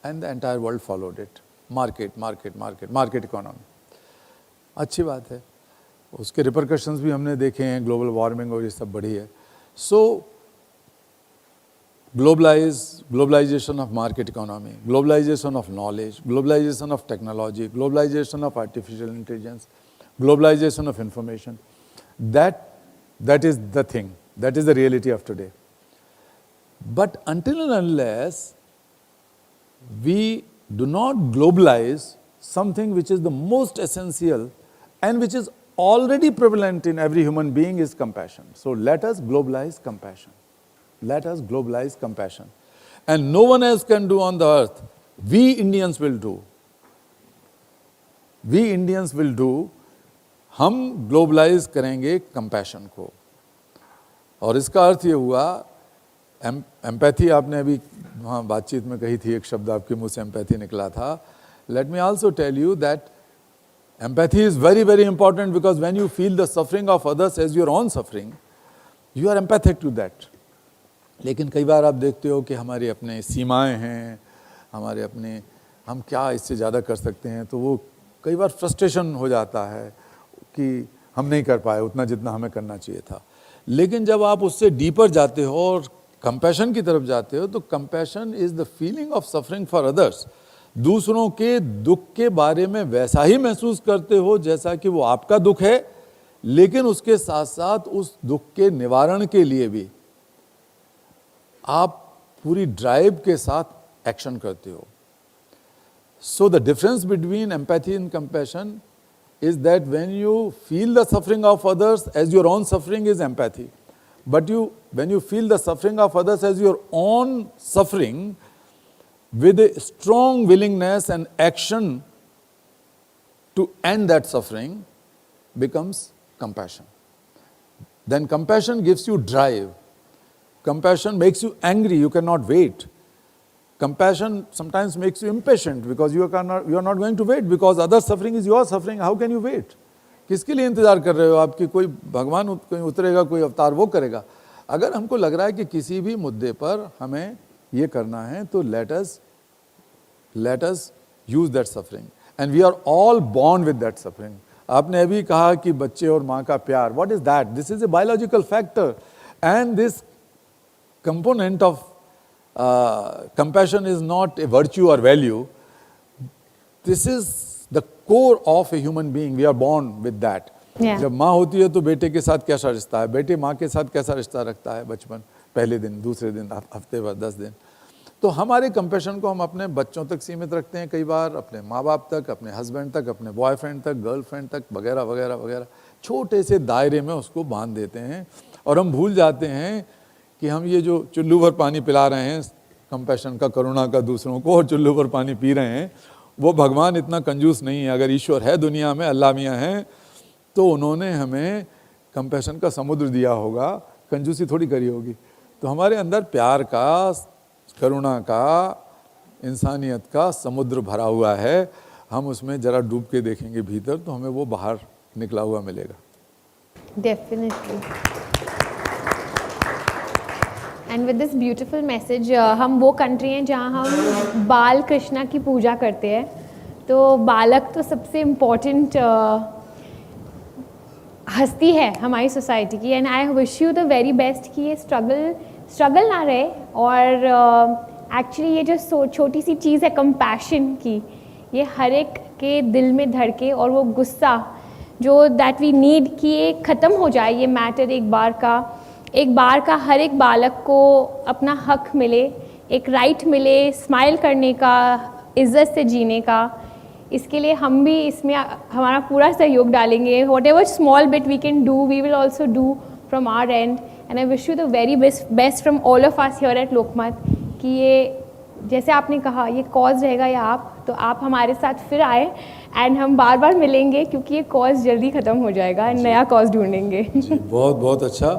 and the entire world followed it. Market market market market economy, अच्छी बात है, उसके रिपरकशंस भी हमने देखे हैं, ग्लोबल वार्मिंग और ये सब बढ़ी है। सो globalization of market economy, globalization of knowledge, globalization of technology, globalization of artificial intelligence, globalization of information, that is the thing, that is the reality of today. But until and unless we do not globalize something which is the most essential and which is already prevalent in every human being, is compassion. So let us globalize compassion. Let us globalize compassion. And no one else can do on the earth. We Indians will do. We Indians will do. हम ग्लोबलाइज करेंगे कंपैशन को। और इसका अर्थ ये हुआ, एम्पैथी आपने अभी वहाँ बातचीत में कही थी, एक शब्द आपके मुंह से एम्पैथी निकला था। Let me also tell you that empathy is very very important, because when you feel the suffering of others as your own suffering, you are empathic to that. लेकिन कई बार आप देखते हो कि हमारी अपने सीमाएं हैं, हमारे अपने, हम क्या इससे ज़्यादा कर सकते हैं, तो वो कई बार फ्रस्ट्रेशन हो जाता है कि हम नहीं कर पाए उतना जितना हमें करना चाहिए था। लेकिन जब आप उससे डीपर जाते हो और कंपैशन की तरफ जाते हो, तो compassion is the feeling of suffering for others. दूसरों के दुख के बारे में वैसा ही महसूस करते हो जैसा कि वो आपका दुख है, लेकिन उसके साथ साथ उस दुख के निवारण के लिए भी आप पूरी ड्राइव के साथ एक्शन करते हो। So the difference between empathy and compassion is that when you feel the suffering of others as your own suffering is empathy, but when you feel the suffering of others as your own suffering with a strong willingness and action to end that suffering, becomes compassion. Then compassion gives you drive. Compassion makes you angry, you cannot wait. Compassion sometimes makes you impatient because you are not going to wait, because other suffering is your suffering. How can you wait? किसके लिए इंतजार कर रहे हो आप कि कोई भगवान कोई उतरेगा, कोई अवतार वो करेगा? अगर हमको लग रहा है कि किसी भी मुद्दे पर हमें ये करना है, तो let us use that suffering, and we are all born with that suffering. आपने अभी कहा कि बच्चे और माँ का प्यार, what is that? This is a biological factor, and this component of compassion is not a virtue or value. This is the core of a human being. We are born with that. Yeah. जब माँ होती है तो बेटे के साथ कैसा रिश्ता है, बेटे माँ के साथ कैसा रिश्ता रखता है, बचपन, पहले दिन, दूसरे दिन, हफ्ते भर, 10 दिन। तो हमारे कंपैशन को हम अपने बच्चों तक सीमित रखते हैं, कई बार अपने माँ बाप तक, अपने हस्बैंड तक, अपने बॉयफ्रेंड तक, गर्लफ्रेंड तक, वगैरह वगैरह वगैरह, छोटे से दायरे में उसको बांध देते हैं। और हम भूल जाते हैं कि हम ये जो चुल्लू भर पानी पिला रहे हैं, कंपैशन का, करुणा का दूसरों को, और चुल्लू भर पानी पी रहे हैं, वो भगवान इतना कंजूस नहीं है। अगर ईश्वर है दुनिया में, अल्लाह मियाँ हैं, तो उन्होंने हमें कंपैशन का समुद्र दिया होगा, कंजूसी थोड़ी करी होगी। तो हमारे अंदर प्यार का, करुणा का, इंसानियत का समुद्र भरा हुआ है। हम उसमें ज़रा डूब के देखेंगे भीतर, तो हमें वो बाहर निकला हुआ मिलेगा। Definitely. And with this beautiful message, हम वो कंट्री हैं जहाँ हम बाल कृष्णा की पूजा करते हैं, तो बालक तो सबसे इम्पोर्टेंट हस्ती है हमारी सोसाइटी की। And I wish you the very best कि ये स्ट्रगल ना रहे, और एक्चुअली ये जो छोटी सी चीज़ है कंपैशन की, ये हर एक के दिल में धड़के, और वो गुस्सा जो दैट वी नीड कि ये ख़त्म हो जाए, ये मैटर एक बार का हर एक बालक को अपना हक मिले, एक राइट मिले स्माइल करने का, इज़्ज़त से जीने का। इसके लिए हम भी इसमें हमारा पूरा सहयोग डालेंगे। Whatever small bit we can do, we will also do from our end. And I wish you the very best from all of us here at Lokmat, कि ये जैसे आपने कहा ये कॉज रहेगा या आप, तो आप हमारे साथ फिर आए एंड हम बार बार मिलेंगे, क्योंकि ये कॉज जल्दी ख़त्म हो जाएगा, नया कॉज ढूंढेंगे। जी, बहुत बहुत अच्छा।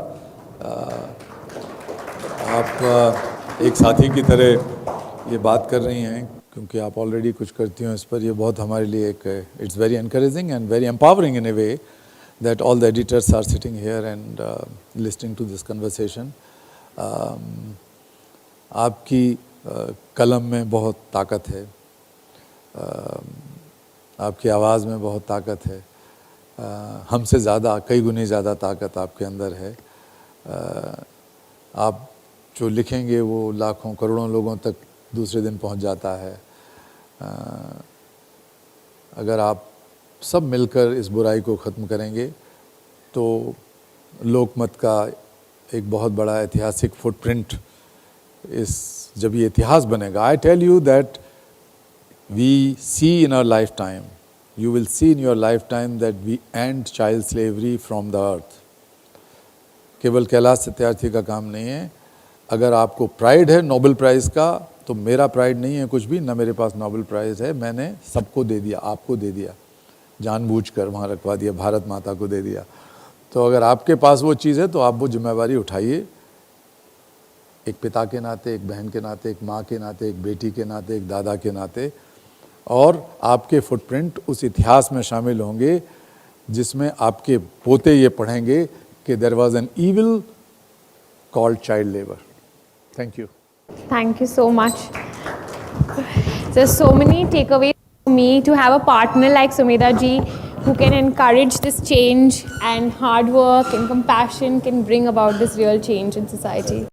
आप एक साथी की तरह ये बात कर रही हैं, क्योंकि आप ऑलरेडी कुछ करती हो इस पर। ये बहुत हमारे लिए एक it's very encouraging and very empowering in a way that all the editors are sitting here and listening to this conversation. आपकी कलम में बहुत ताकत है, आपकी आवाज़ में बहुत ताकत है, हमसे ज़्यादा कई गुने ज़्यादा ताकत आपके अंदर है। आप जो लिखेंगे वो लाखों करोड़ों लोगों तक दूसरे दिन पहुंच जाता है। अगर आप सब मिलकर इस बुराई को ख़त्म करेंगे तो लोकमत का एक बहुत बड़ा ऐतिहासिक फुटप्रिंट जब ये इतिहास बनेगा। I tell you that we see in our lifetime, you will see in your lifetime that we end child slavery from the earth. केवल कैलाश सत्यार्थी का काम नहीं है। अगर आपको प्राइड है नोबेल प्राइज़ का, तो मेरा प्राइड नहीं है कुछ भी, ना मेरे पास नोबेल प्राइज़ है। मैंने सबको दे दिया, आपको दे दिया, जानबूझकर वहाँ रखवा दिया, भारत माता को दे दिया। तो अगर आपके पास वो चीज़ है तो आप वो जिम्मेवारी उठाइए, एक पिता के नाते, एक बहन के नाते, एक माँ के नाते, एक बेटी के नाते, एक दादा के नाते, और आपके फुटप्रिंट उस इतिहास में शामिल होंगे जिसमें आपके पोते ये पढ़ेंगे कि there was an evil called child labour. Thank you. Thank you so much. There's so many takeaways for me to have a partner like Sumedha ji who can encourage this change, and hard work and compassion can bring about this real change in society.